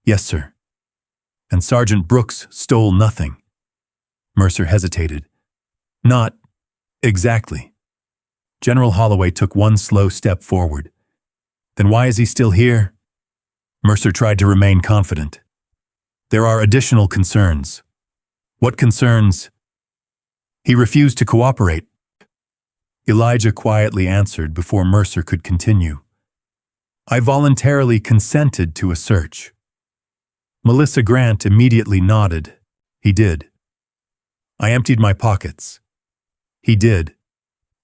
"Yes, sir." "And Sergeant Brooks stole nothing?" Mercer hesitated. "Not exactly." General Holloway took one slow step forward. "Then why is he still here?" Mercer tried to remain confident. "There are additional concerns." "What concerns?" "He refused to cooperate." Elijah quietly answered before Mercer could continue. "I voluntarily consented to a search." Melissa Grant immediately nodded. "He did." "I emptied my pockets." "He did,"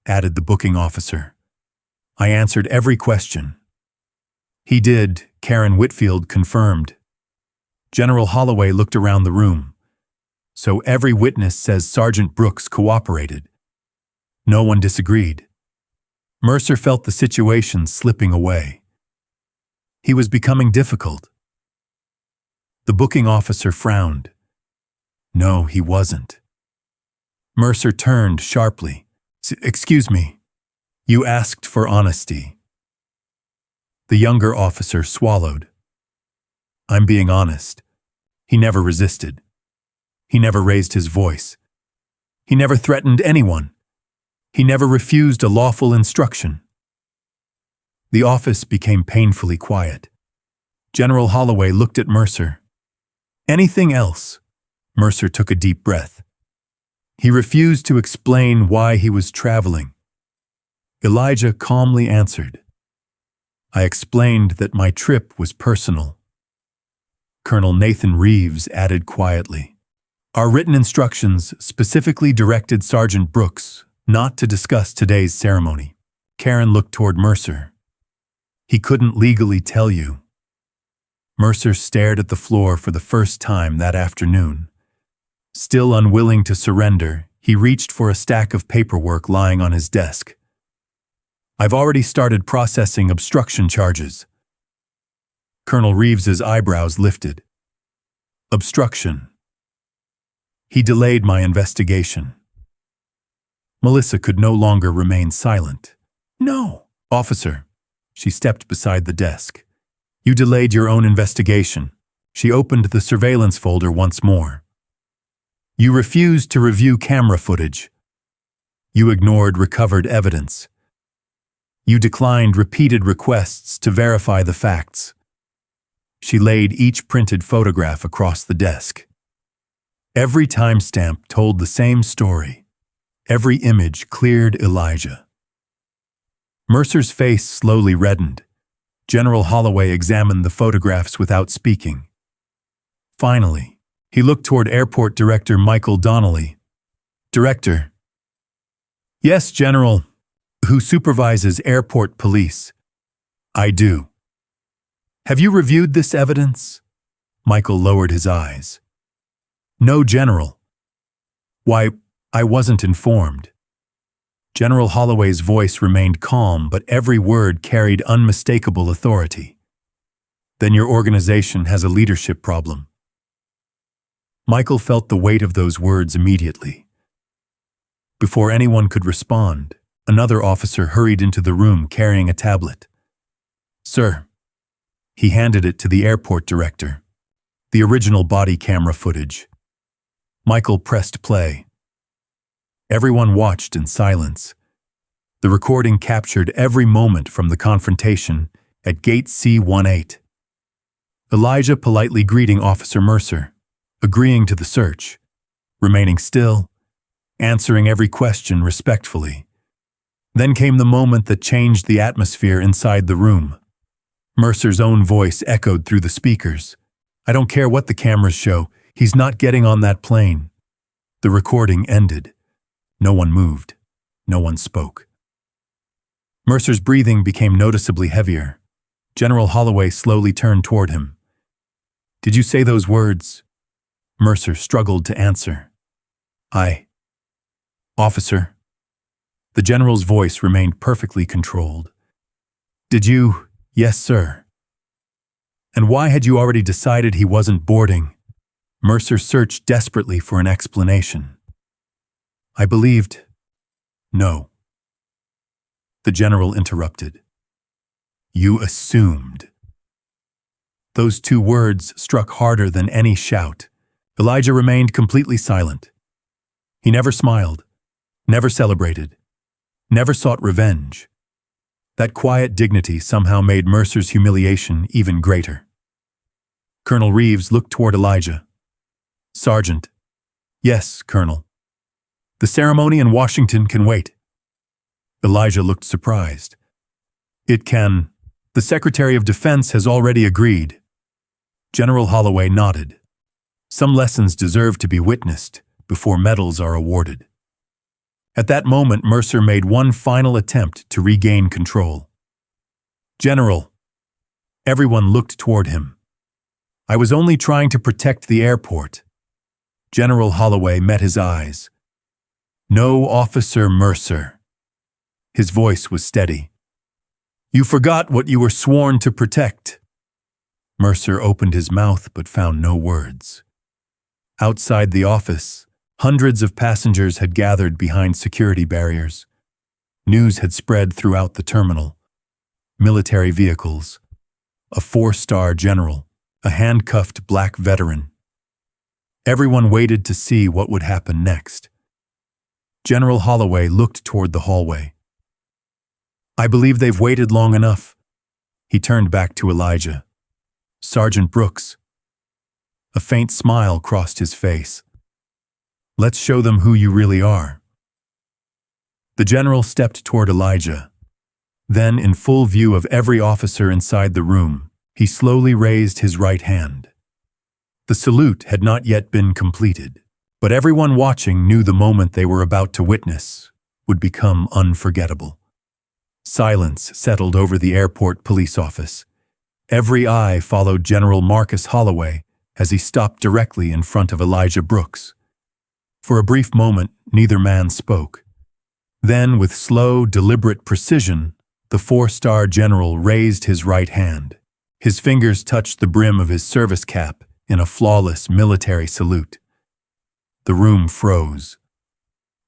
added the booking officer. "I answered every question." "He did," Karen Whitfield confirmed. General Holloway looked around the room. "So every witness says Sergeant Brooks cooperated." No one disagreed. Mercer felt the situation slipping away. He was becoming difficult. The booking officer frowned. No, he wasn't. Mercer turned sharply. "Excuse me. You asked for honesty." The younger officer swallowed. "I'm being honest. He never resisted. He never raised his voice. He never threatened anyone. He never refused a lawful instruction." The office became painfully quiet. General Holloway looked at Mercer. "Anything else?" Mercer took a deep breath. He refused to explain why he was traveling. Elijah calmly answered. "I explained that my trip was personal." Colonel Nathan Reeves added quietly. "Our written instructions specifically directed Sergeant Brooks not to discuss today's ceremony." Karen looked toward Mercer. "He couldn't legally tell you." Mercer stared at the floor for the first time that afternoon. Still unwilling to surrender, he reached for a stack of paperwork lying on his desk. "I've already started processing obstruction charges." Colonel Reeves's eyebrows lifted. "Obstruction." "He delayed my investigation." Melissa could no longer remain silent. "No, officer." She stepped beside the desk. "You delayed your own investigation." She opened the surveillance folder once more. "You refused to review camera footage. You ignored recovered evidence. You declined repeated requests to verify the facts." She laid each printed photograph across the desk. Every timestamp told the same story. Every image cleared Elijah. Mercer's face slowly reddened. General Holloway examined the photographs without speaking. Finally, he looked toward Airport Director Michael Donnelly. Director. Yes, General. Who supervises airport police? I do. Have you reviewed this evidence? Michael lowered his eyes. No, General. Why, I wasn't informed. General Holloway's voice remained calm, but every word carried unmistakable authority. Then your organization has a leadership problem. Michael felt the weight of those words immediately. Before anyone could respond, another officer hurried into the room carrying a tablet. Sir. He handed it to the airport director. The original body camera footage. Michael pressed play. Everyone watched in silence. The recording captured every moment from the confrontation at Gate C-18. Elijah politely greeting Officer Mercer, agreeing to the search, remaining still, answering every question respectfully. Then came the moment that changed the atmosphere inside the room. Mercer's own voice echoed through the speakers. I don't care what the cameras show, he's not getting on that plane. The recording ended. No one moved. No one spoke. Mercer's breathing became noticeably heavier. General Holloway slowly turned toward him. Did you say those words? Mercer struggled to answer. Officer. The general's voice remained perfectly controlled. Did you? Yes, sir. And why had you already decided he wasn't boarding? Mercer searched desperately for an explanation. I believed. No. The general interrupted. You assumed. Those two words struck harder than any shout. Elijah remained completely silent. He never smiled, never celebrated, never sought revenge. That quiet dignity somehow made Mercer's humiliation even greater. Colonel Reeves looked toward Elijah. Sergeant. Yes, Colonel. The ceremony in Washington can wait. Elijah looked surprised. It can. The Secretary of Defense has already agreed. General Holloway nodded. Some lessons deserve to be witnessed before medals are awarded. At that moment, Mercer made one final attempt to regain control. General. Everyone looked toward him. I was only trying to protect the airport. General Holloway met his eyes. No, Officer Mercer. His voice was steady. You forgot what you were sworn to protect. Mercer opened his mouth but found no words. Outside the office, hundreds of passengers had gathered behind security barriers. News had spread throughout the terminal. Military vehicles, a 4-star general, a handcuffed black veteran. Everyone waited to see what would happen next. General Holloway looked toward the hallway. I believe they've waited long enough. He turned back to Elijah. Sergeant Brooks. A faint smile crossed his face. Let's show them who you really are. The general stepped toward Elijah. Then, in full view of every officer inside the room, he slowly raised his right hand. The salute had not yet been completed, but everyone watching knew the moment they were about to witness would become unforgettable. Silence settled over the airport police office. Every eye followed General Marcus Holloway as he stopped directly in front of Elijah Brooks. For a brief moment, neither man spoke. Then, with slow, deliberate precision, the 4-star general raised his right hand. His fingers touched the brim of his service cap in a flawless military salute. The room froze.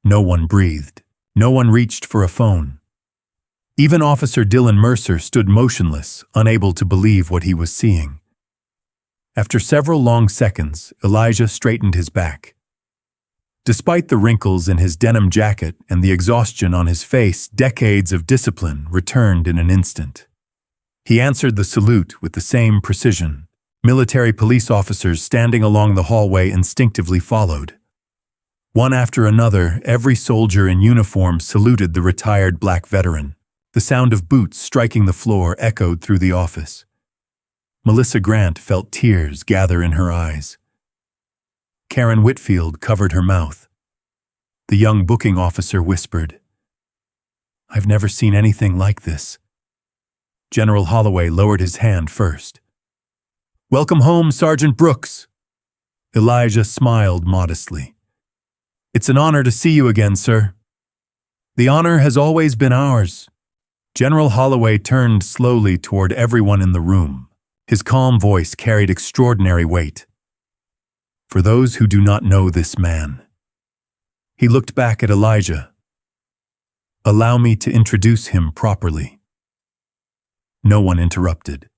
No one breathed. No one reached for a phone. Even Officer Dylan Mercer stood motionless, unable to believe what he was seeing. After several long seconds, Elijah straightened his back. Despite the wrinkles in his denim jacket and the exhaustion on his face, decades of discipline returned in an instant. He answered the salute with the same precision. Military police officers standing along the hallway instinctively followed. One after another, every soldier in uniform saluted the retired black veteran. The sound of boots striking the floor echoed through the office. Melissa Grant felt tears gather in her eyes. Karen Whitfield covered her mouth. The young booking officer whispered, "I've never seen anything like this." General Holloway lowered his hand first. "Welcome home, Sergeant Brooks." Elijah smiled modestly. "It's an honor to see you again, sir." "The honor has always been ours." General Holloway turned slowly toward everyone in the room. His calm voice carried extraordinary weight. "For those who do not know this man," he looked back at Elijah. "Allow me to introduce him properly." No one interrupted.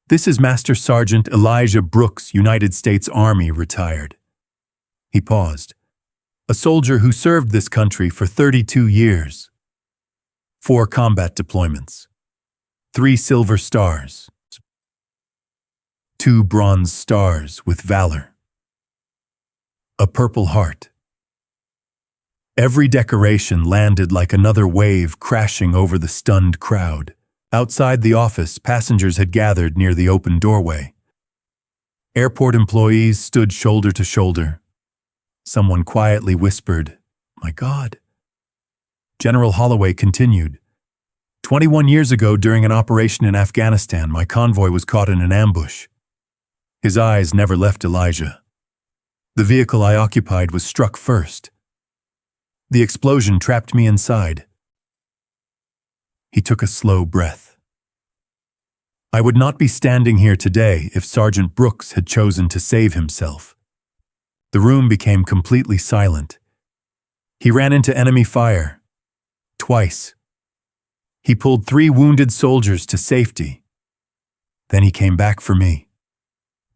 "This is Master Sergeant Elijah Brooks, United States Army, retired." He paused. "A soldier who served this country for 32 years. 4 combat deployments. 3 silver stars. 2 bronze stars with valor. A Purple Heart." Every decoration landed like another wave crashing over the stunned crowd. Outside the office, passengers had gathered near the open doorway. Airport employees stood shoulder to shoulder. Someone quietly whispered, "My God." General Holloway continued, 21 years ago, during an operation in Afghanistan, my convoy was caught in an ambush." His eyes never left Elijah. "The vehicle I occupied was struck first. The explosion trapped me inside." He took a slow breath. "I would not be standing here today if Sergeant Brooks had chosen to save himself." The room became completely silent. "He ran into enemy fire. Twice. He pulled 3 wounded soldiers to safety. Then he came back for me."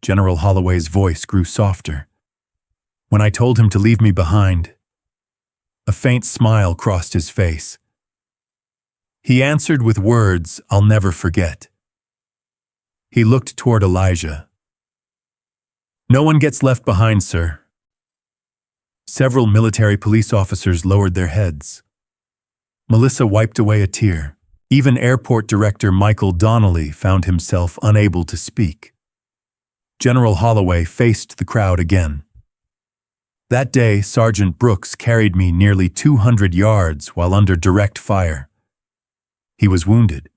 General Holloway's voice grew softer. "When I told him to leave me behind," a faint smile crossed his face. "He answered with words I'll never forget." He looked toward Elijah. "No one gets left behind, sir." Several military police officers lowered their heads. Melissa wiped away a tear. Even Airport Director Michael Donnelly found himself unable to speak. General Holloway faced the crowd again. "That day, Sergeant Brooks carried me nearly 200 yards while under direct fire. He was wounded.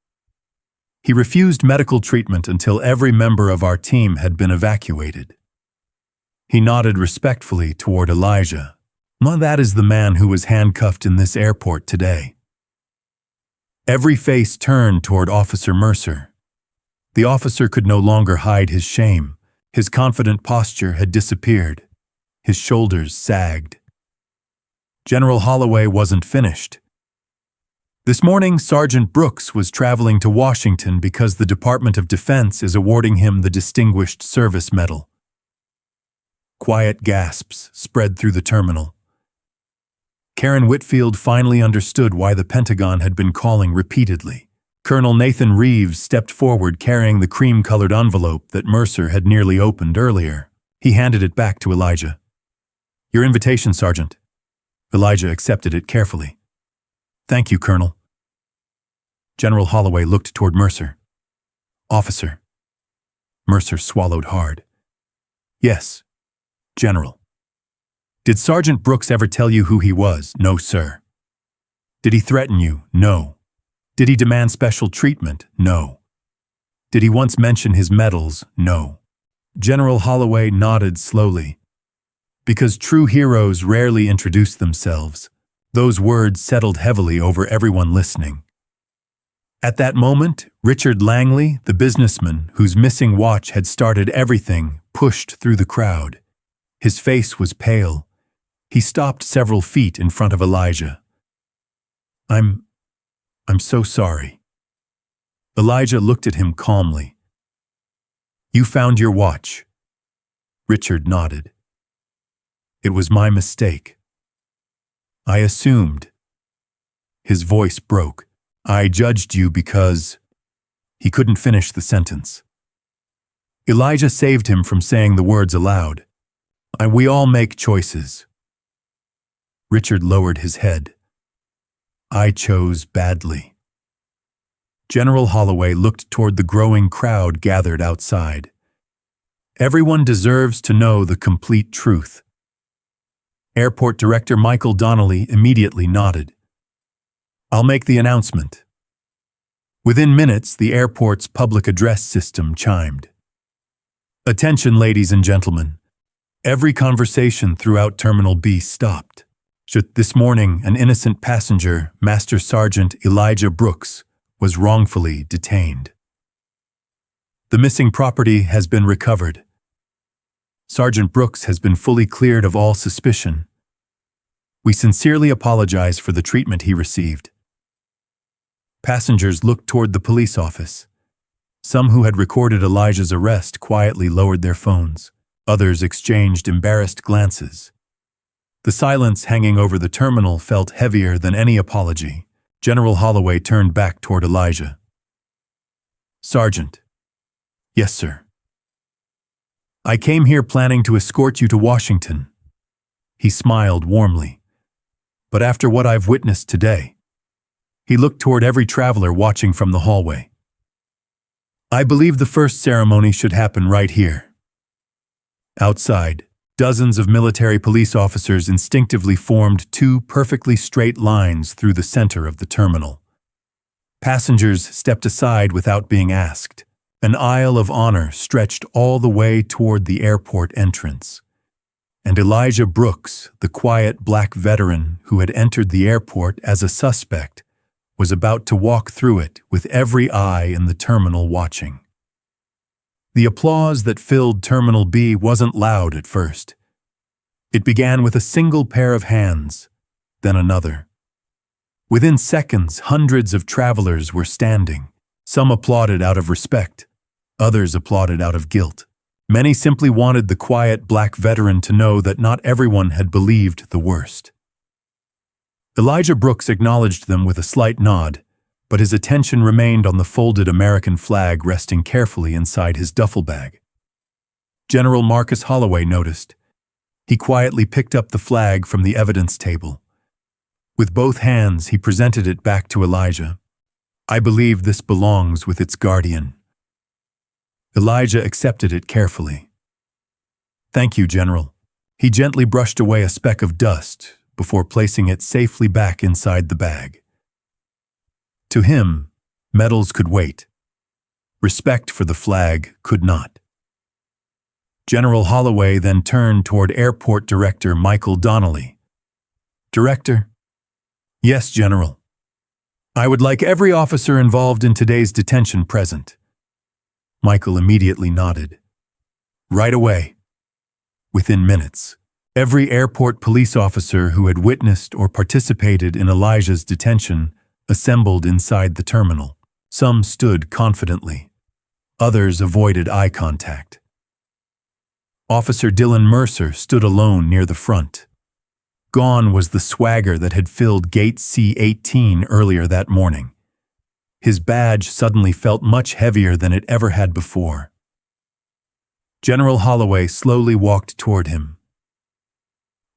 He refused medical treatment until every member of our team had been evacuated." He nodded respectfully toward Elijah. "That is the man who was handcuffed in this airport today." Every face turned toward Officer Mercer. The officer could no longer hide his shame. His confident posture had disappeared. His shoulders sagged. General Holloway wasn't finished. "This morning, Sergeant Brooks was traveling to Washington because the Department of Defense is awarding him the Distinguished Service Medal." Quiet gasps spread through the terminal. Karen Whitfield finally understood why the Pentagon had been calling repeatedly. Colonel Nathan Reeves stepped forward carrying the cream-colored envelope that Mercer had nearly opened earlier. He handed it back to Elijah. "Your invitation, Sergeant." Elijah accepted it carefully. "Thank you, Colonel." General Holloway looked toward Mercer. "Officer." Mercer swallowed hard. "Yes, General." "Did Sergeant Brooks ever tell you who he was?" "No, sir." "Did he threaten you?" "No." "Did he demand special treatment?" "No." "Did he once mention his medals?" "No." General Holloway nodded slowly. Because true heroes rarely introduce themselves, those words settled heavily over everyone listening. At that moment, Richard Langley, the businessman whose missing watch had started everything, pushed through the crowd. His face was pale. He stopped several feet in front of Elijah. I'm so sorry." Elijah looked at him calmly. "You found your watch." Richard nodded. "It was my mistake. I assumed." His voice broke. "I judged you because—" He couldn't finish the sentence. Elijah saved him from saying the words aloud. We all make choices." Richard lowered his head. "I chose badly." General Holloway looked toward the growing crowd gathered outside. Everyone deserves to know the complete truth. Airport Director Michael Donnelly immediately nodded. I'll make the announcement. Within minutes, the airport's public address system chimed. Attention, ladies and gentlemen. Every conversation throughout Terminal B stopped. This morning, an innocent passenger, Master Sergeant Elijah Brooks, was wrongfully detained. The missing property has been recovered. Sergeant Brooks has been fully cleared of all suspicion. We sincerely apologize for the treatment he received. Passengers looked toward the police office. Some who had recorded Elijah's arrest quietly lowered their phones. Others exchanged embarrassed glances. The silence hanging over the terminal felt heavier than any apology. General Holloway turned back toward Elijah. Sergeant. Yes, sir. I came here planning to escort you to Washington. He smiled warmly. But after what I've witnessed today, he looked toward every traveler watching from the hallway. I believe the first ceremony should happen right here. Outside, dozens of military police officers instinctively formed two perfectly straight lines through the center of the terminal. Passengers stepped aside without being asked. An aisle of honor stretched all the way toward the airport entrance. And Elijah Brooks, the quiet black veteran who had entered the airport as a suspect, was about to walk through it with every eye in the terminal watching. The applause that filled Terminal B wasn't loud at first. It began with a single pair of hands, then another. Within seconds, hundreds of travelers were standing. Some applauded out of respect. Others applauded out of guilt. Many simply wanted the quiet black veteran to know that not everyone had believed the worst. Elijah Brooks acknowledged them with a slight nod, but his attention remained on the folded American flag resting carefully inside his duffel bag. General Marcus Holloway noticed. He quietly picked up the flag from the evidence table. With both hands, he presented it back to Elijah. I believe this belongs with its guardian. Elijah accepted it carefully. Thank you, General. He gently brushed away a speck of dust before placing it safely back inside the bag. To him, medals could wait. Respect for the flag could not. General Holloway then turned toward Airport Director Michael Donnelly. Director? Yes, General. I would like every officer involved in today's detention present. Michael immediately nodded. Right away. Within minutes, every airport police officer who had witnessed or participated in Elijah's detention assembled inside the terminal. Some stood confidently. Others avoided eye contact. Officer Dylan Mercer stood alone near the front. Gone was the swagger that had filled Gate C-18 earlier that morning. His badge suddenly felt much heavier than it ever had before. General Holloway slowly walked toward him.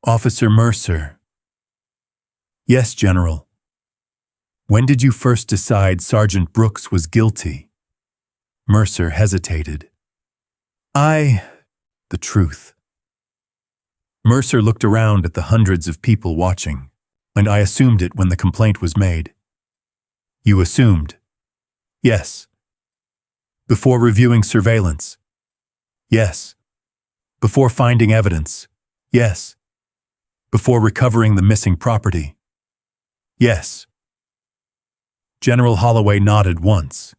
Officer Mercer. Yes, General. When did you first decide Sergeant Brooks was guilty? Mercer hesitated. The truth. Mercer looked around at the hundreds of people watching, and I assumed it when the complaint was made. You assumed? Yes. Before reviewing surveillance? Yes. Before finding evidence? Yes. Before recovering the missing property? Yes. General Holloway nodded once.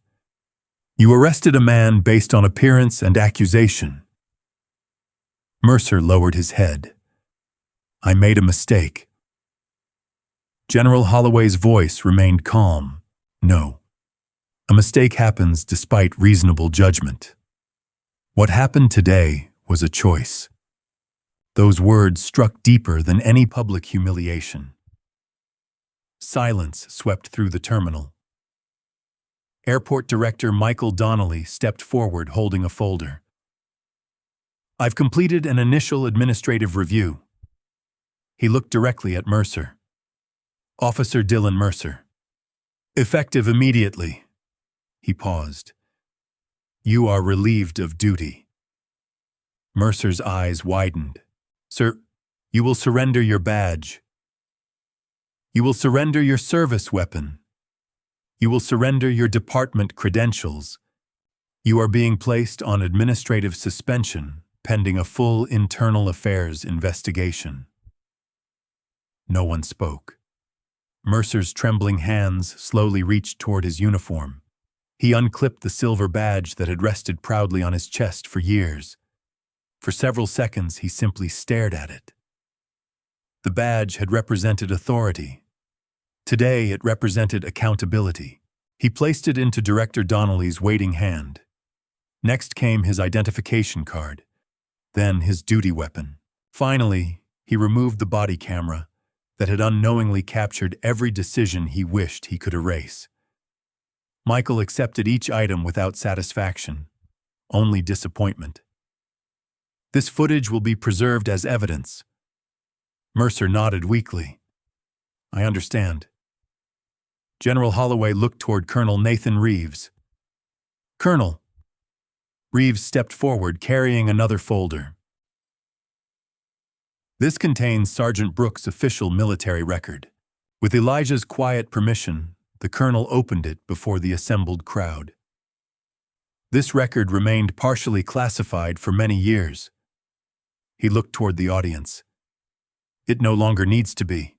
You arrested a man based on appearance and accusation. Mercer lowered his head. I made a mistake. General Holloway's voice remained calm. No. A mistake happens despite reasonable judgment. What happened today was a choice. Those words struck deeper than any public humiliation. Silence swept through the terminal. Airport Director Michael Donnelly stepped forward holding a folder. I've completed an initial administrative review. He looked directly at Mercer. Officer Dylan Mercer. Effective immediately. He paused. You are relieved of duty. Mercer's eyes widened. Sir, you will surrender your badge. You will surrender your service weapon. You will surrender your department credentials. You are being placed on administrative suspension pending a full internal affairs investigation. No one spoke. Mercer's trembling hands slowly reached toward his uniform. He unclipped the silver badge that had rested proudly on his chest for years. For several seconds, he simply stared at it. The badge had represented authority. Today, it represented accountability. He placed it into Director Donnelly's waiting hand. Next came his identification card, then his duty weapon. Finally, he removed the body camera that had unknowingly captured every decision he wished he could erase. Michael accepted each item without satisfaction, only disappointment. This footage will be preserved as evidence. Mercer nodded weakly. I understand. General Holloway looked toward Colonel Nathan Reeves. Colonel. Reeves stepped forward, carrying another folder. This contains Sergeant Brooks' official military record. With Elijah's quiet permission, the colonel opened it before the assembled crowd. This record remained partially classified for many years. He looked toward the audience. It no longer needs to be.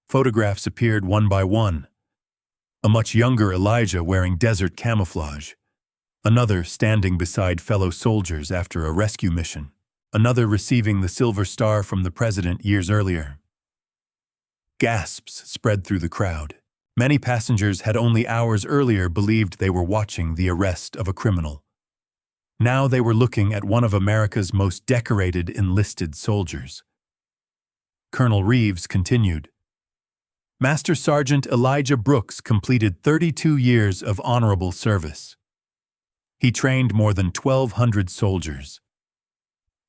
Photographs appeared one by one. A much younger Elijah wearing desert camouflage. Another standing beside fellow soldiers after a rescue mission. Another receiving the Silver Star from the president years earlier. Gasps spread through the crowd. Many passengers had only hours earlier believed they were watching the arrest of a criminal. Now they were looking at one of America's most decorated enlisted soldiers. Colonel Reeves continued. Master Sergeant Elijah Brooks completed 32 years of honorable service. He trained more than 1,200 soldiers.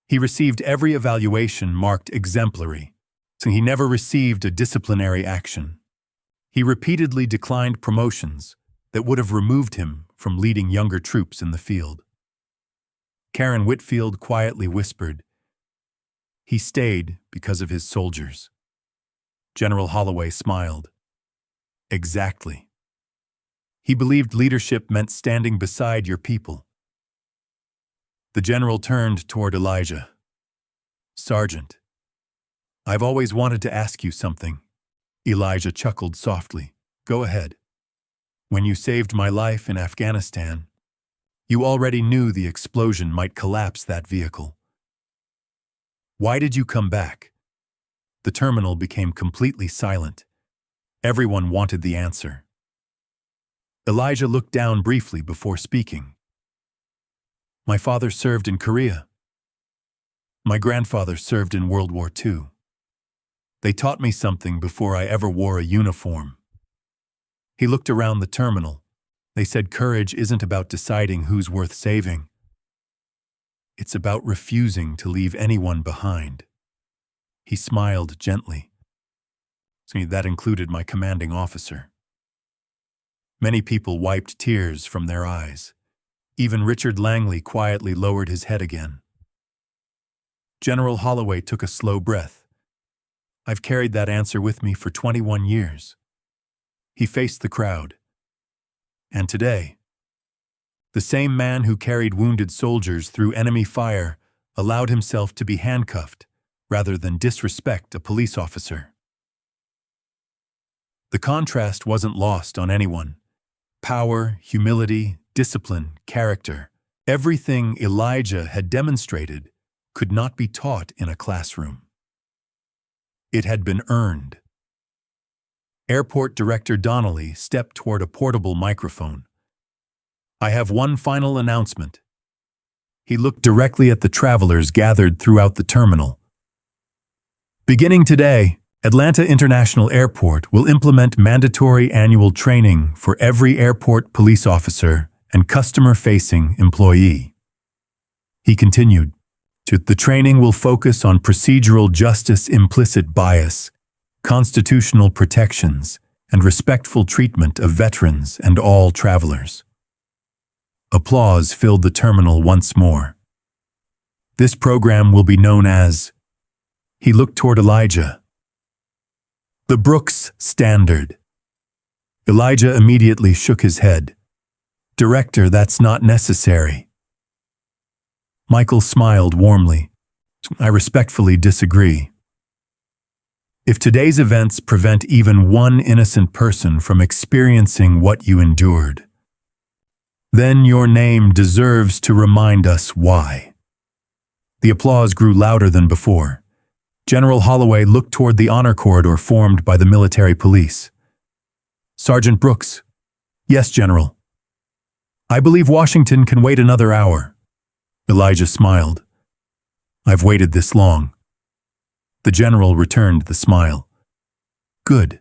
He received every evaluation marked exemplary, so he never received a disciplinary action. He repeatedly declined promotions that would have removed him from leading younger troops in the field. Karen Whitfield quietly whispered, He stayed because of his soldiers. General Holloway smiled. Exactly. He believed leadership meant standing beside your people. The general turned toward Elijah. Sergeant, I've always wanted to ask you something. Elijah chuckled softly. Go ahead. When you saved my life in Afghanistan, you already knew the explosion might collapse that vehicle. Why did you come back? The terminal became completely silent. Everyone wanted the answer. Elijah looked down briefly before speaking. My father served in Korea. My grandfather served in World War II. They taught me something before I ever wore a uniform. He looked around the terminal. They said courage isn't about deciding who's worth saving. It's about refusing to leave anyone behind. He smiled gently. So that included my commanding officer. Many people wiped tears from their eyes. Even Richard Langley quietly lowered his head again. General Holloway took a slow breath. I've carried that answer with me for 21 years. He faced the crowd. And today, the same man who carried wounded soldiers through enemy fire allowed himself to be handcuffed rather than disrespect a police officer. The contrast wasn't lost on anyone. Power, humility, discipline, character, everything Elijah had demonstrated could not be taught in a classroom. It had been earned. Airport Director Donnelly stepped toward a portable microphone. I have one final announcement. He looked directly at the travelers gathered throughout the terminal. Beginning today, Atlanta International Airport will implement mandatory annual training for every airport police officer and customer-facing employee. He continued, the training will focus on procedural justice, implicit bias, constitutional protections, and respectful treatment of veterans and all travelers. applause filled the terminal once more. This program will be known as... He looked toward Elijah. The Brooks Standard. Elijah immediately shook his head. Director, that's not necessary. Michael smiled warmly. I respectfully disagree. If today's events prevent even one innocent person from experiencing what you endured, then your name deserves to remind us why. The applause grew louder than before. General Holloway looked toward the honor corridor formed by the military police. Sergeant Brooks. Yes, General. I believe Washington can wait another hour. Elijah smiled. I've waited this long. The general returned the smile. Good.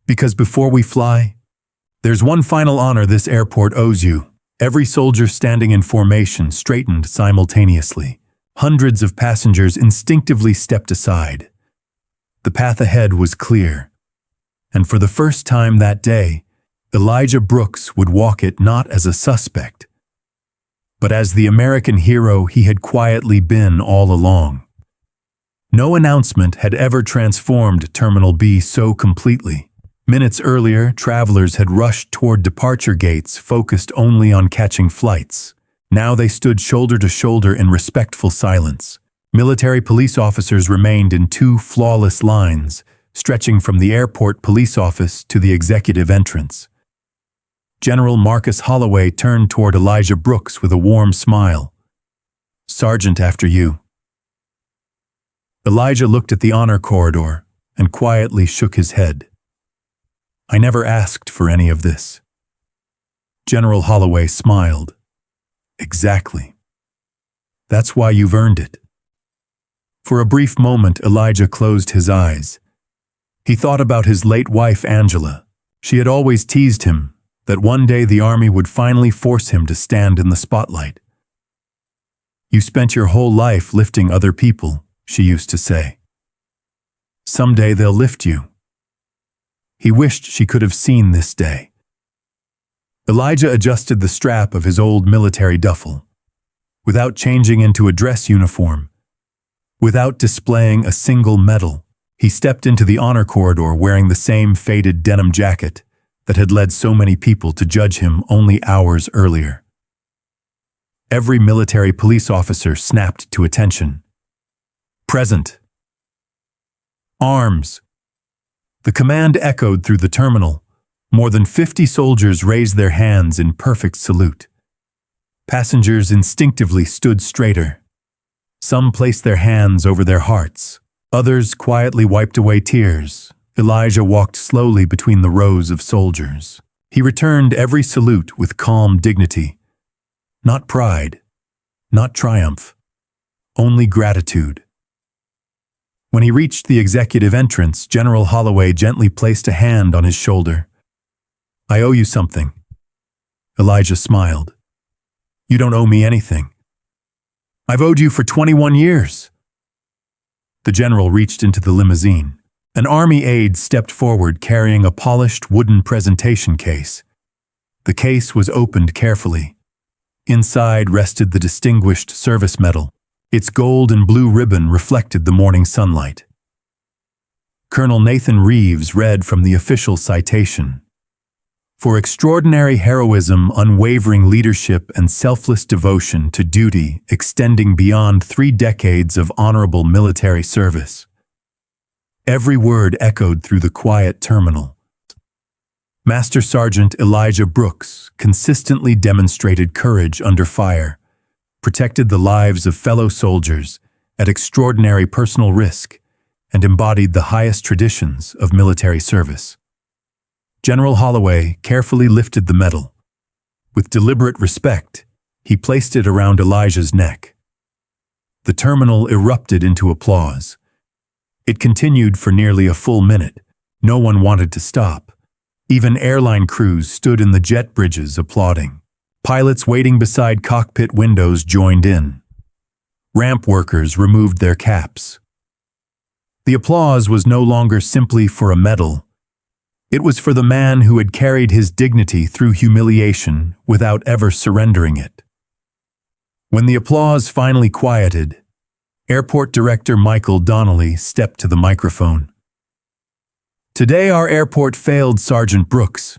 Because before we fly, there's one final honor this airport owes you. Every soldier standing in formation straightened simultaneously. Hundreds of passengers instinctively stepped aside. The path ahead was clear. And for the first time that day, Elijah Brooks would walk it not as a suspect, but as the American hero he had quietly been all along. No announcement had ever transformed Terminal B so completely. Minutes earlier, travelers had rushed toward departure gates focused only on catching flights. Now they stood shoulder to shoulder in respectful silence. Military police officers remained in two flawless lines, stretching from the airport police office to the executive entrance. General Marcus Holloway turned toward Elijah Brooks with a warm smile. Sergeant, after you. Elijah looked at the honor corridor and quietly shook his head. I never asked for any of this. General Holloway smiled. Exactly. That's why you've earned it. For a brief moment, Elijah closed his eyes. He thought about his late wife, Angela. She had always teased him that one day the Army would finally force him to stand in the spotlight. You spent your whole life lifting other people, she used to say. Someday they'll lift you. He wished she could have seen this day. Elijah adjusted the strap of his old military duffel. Without changing into a dress uniform, without displaying a single medal, he stepped into the honor corridor wearing the same faded denim jacket that had led so many people to judge him only hours earlier. Every military police officer snapped to attention. Present. Arms. The command echoed through the terminal. More than 50 soldiers raised their hands in perfect salute. Passengers instinctively stood straighter. Some placed their hands over their hearts. Others quietly wiped away tears. Elijah walked slowly between the rows of soldiers. He returned every salute with calm dignity. Not pride, not triumph, only gratitude. When he reached the executive entrance, General Holloway gently placed a hand on his shoulder. I owe you something. Elijah smiled. You don't owe me anything. I've owed you for 21 years. The general reached into the limousine. An Army aide stepped forward carrying a polished wooden presentation case. The case was opened carefully. Inside rested the Distinguished Service Medal. Its gold and blue ribbon reflected the morning sunlight. Colonel Nathan Reeves read from the official citation. For extraordinary heroism, unwavering leadership, and selfless devotion to duty extending beyond 3 decades of honorable military service. Every word echoed through the quiet terminal. Master Sergeant Elijah Brooks consistently demonstrated courage under fire, protected the lives of fellow soldiers at extraordinary personal risk, and embodied the highest traditions of military service. General Holloway carefully lifted the medal. With deliberate respect, he placed it around Elijah's neck. The terminal erupted into applause. It continued for nearly a full minute. No one wanted to stop. Even airline crews stood in the jet bridges applauding. Pilots waiting beside cockpit windows joined in. Ramp workers removed their caps. The applause was no longer simply for a medal. It was for the man who had carried his dignity through humiliation without ever surrendering it. When the applause finally quieted, Airport Director Michael Donnelly stepped to the microphone. "Today our airport failed Sergeant Brooks."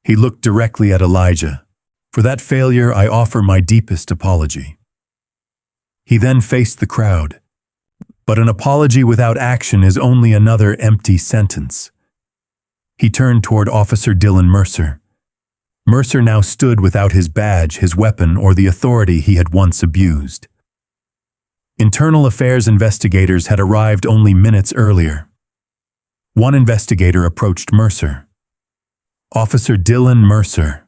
He looked directly at Elijah. "For that failure, I offer my deepest apology." He then faced the crowd. But an apology without action is only another empty sentence. He turned toward Officer Dylan Mercer. Mercer now stood without his badge, his weapon, or the authority he had once abused. Internal affairs investigators had arrived only minutes earlier. One investigator approached Mercer. "Officer Dylan Mercer."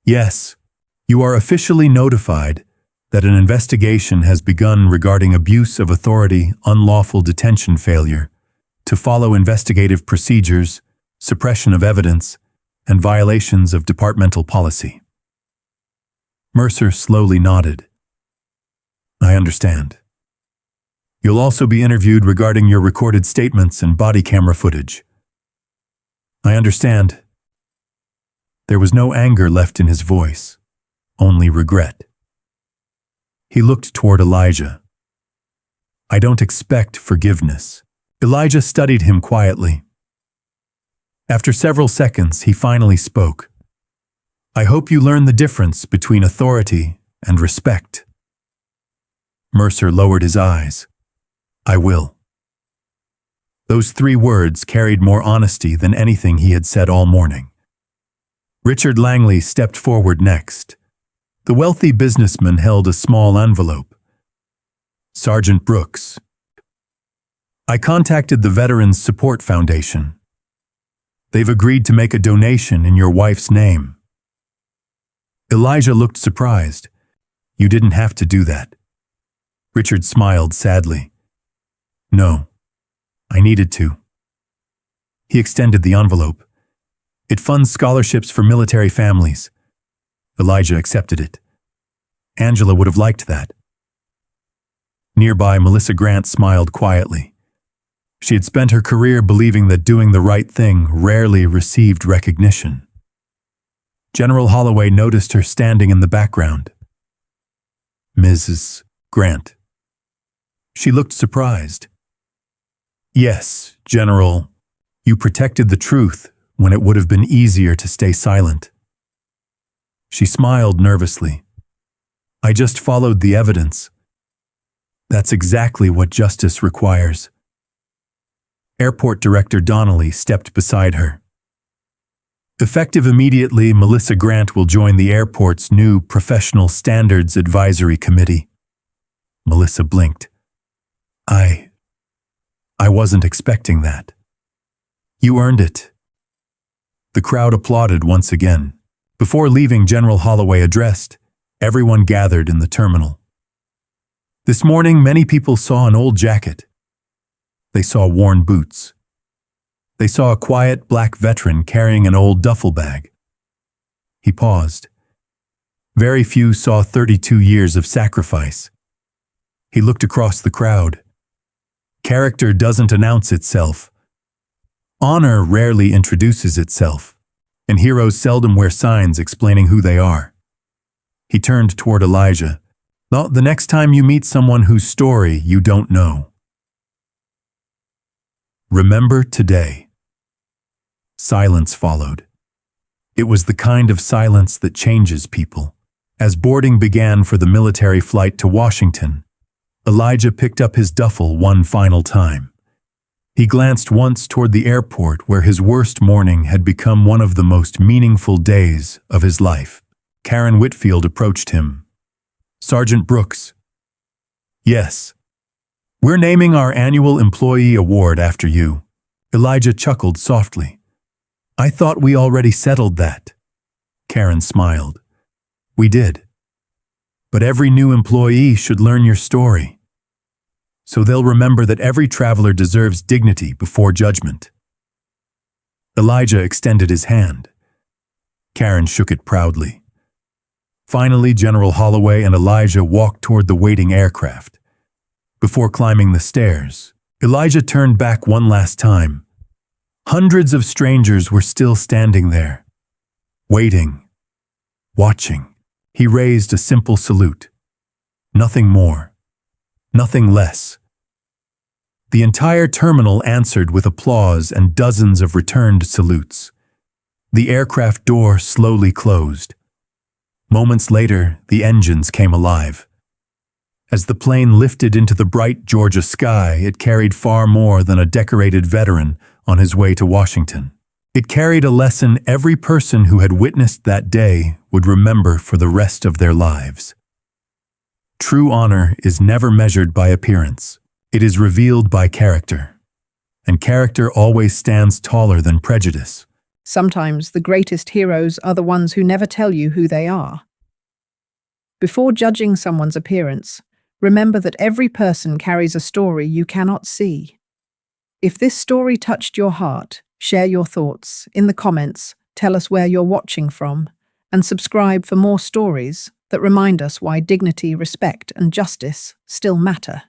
"Yes, you are officially notified that an investigation has begun regarding abuse of authority, unlawful detention failure, to follow investigative procedures, suppression of evidence, and violations of departmental policy." Mercer slowly nodded. "I understand. You'll also be interviewed regarding your recorded statements and body camera footage." "I understand." There was no anger left in his voice, only regret. He looked toward Elijah. "I don't expect forgiveness." Elijah studied him quietly. After several seconds, he finally spoke. "I hope you learn the difference between authority and respect." Mercer lowered his eyes. "I will." Those 3 words carried more honesty than anything he had said all morning. Richard Langley stepped forward next. The wealthy businessman held a small envelope. "Sergeant Brooks, I contacted the Veterans Support Foundation. They've agreed to make a donation in your wife's name." Elijah looked surprised. "You didn't have to do that." Richard smiled sadly. "No, I needed to." He extended the envelope. "It funds scholarships for military families." Elijah accepted it. Angela would have liked that. Nearby, Melissa Grant smiled quietly. She had spent her career believing that doing the right thing rarely received recognition. General Holloway noticed her standing in the background. "Mrs. Grant." She looked surprised. "Yes, General, you protected the truth when it would have been easier to stay silent." She smiled nervously. "I just followed the evidence. That's exactly what justice requires." Airport Director Donnelly stepped beside her. Effective immediately, Melissa Grant will join the airport's new Professional Standards Advisory Committee. Melissa blinked. I wasn't expecting that." "You earned it." The crowd applauded once again. Before leaving, General Holloway addressed, everyone gathered in the terminal. This morning, many people saw an old jacket. They saw worn boots. They saw a quiet black veteran carrying an old duffel bag. He paused. Very few saw 32 years of sacrifice. He looked across the crowd. Character doesn't announce itself. Honor rarely introduces itself, and heroes seldom wear signs explaining who they are. He turned toward Elijah. "The next time you meet someone whose story you don't know, remember today." Silence followed. It was the kind of silence that changes people. As boarding began for the military flight to Washington, Elijah picked up his duffel one final time. He glanced once toward the airport where his worst morning had become one of the most meaningful days of his life. Karen Whitfield approached him. "Sergeant Brooks." "Yes. We're naming our annual employee award after you." Elijah chuckled softly. "I thought we already settled that." Karen smiled. "We did. But every new employee should learn your story, so they'll remember that every traveler deserves dignity before judgment." Elijah extended his hand. Karen shook it proudly. Finally, General Holloway and Elijah walked toward the waiting aircraft. Before climbing the stairs, Elijah turned back one last time. Hundreds of strangers were still standing there, waiting, watching. He raised a simple salute. Nothing more, nothing less. The entire terminal answered with applause and dozens of returned salutes. The aircraft door slowly closed. Moments later, the engines came alive. As the plane lifted into the bright Georgia sky, it carried far more than a decorated veteran on his way to Washington. It carried a lesson every person who had witnessed that day would remember for the rest of their lives. True honor is never measured by appearance. It is revealed by character. And character always stands taller than prejudice.
Sometimes the greatest heroes are the ones who never tell you who they are. Before judging someone's appearance, remember that every person carries a story you cannot see. If this story touched your heart, share your thoughts in the comments, tell us where you're watching from, and subscribe for more stories that remind us why dignity, respect, and justice still matter.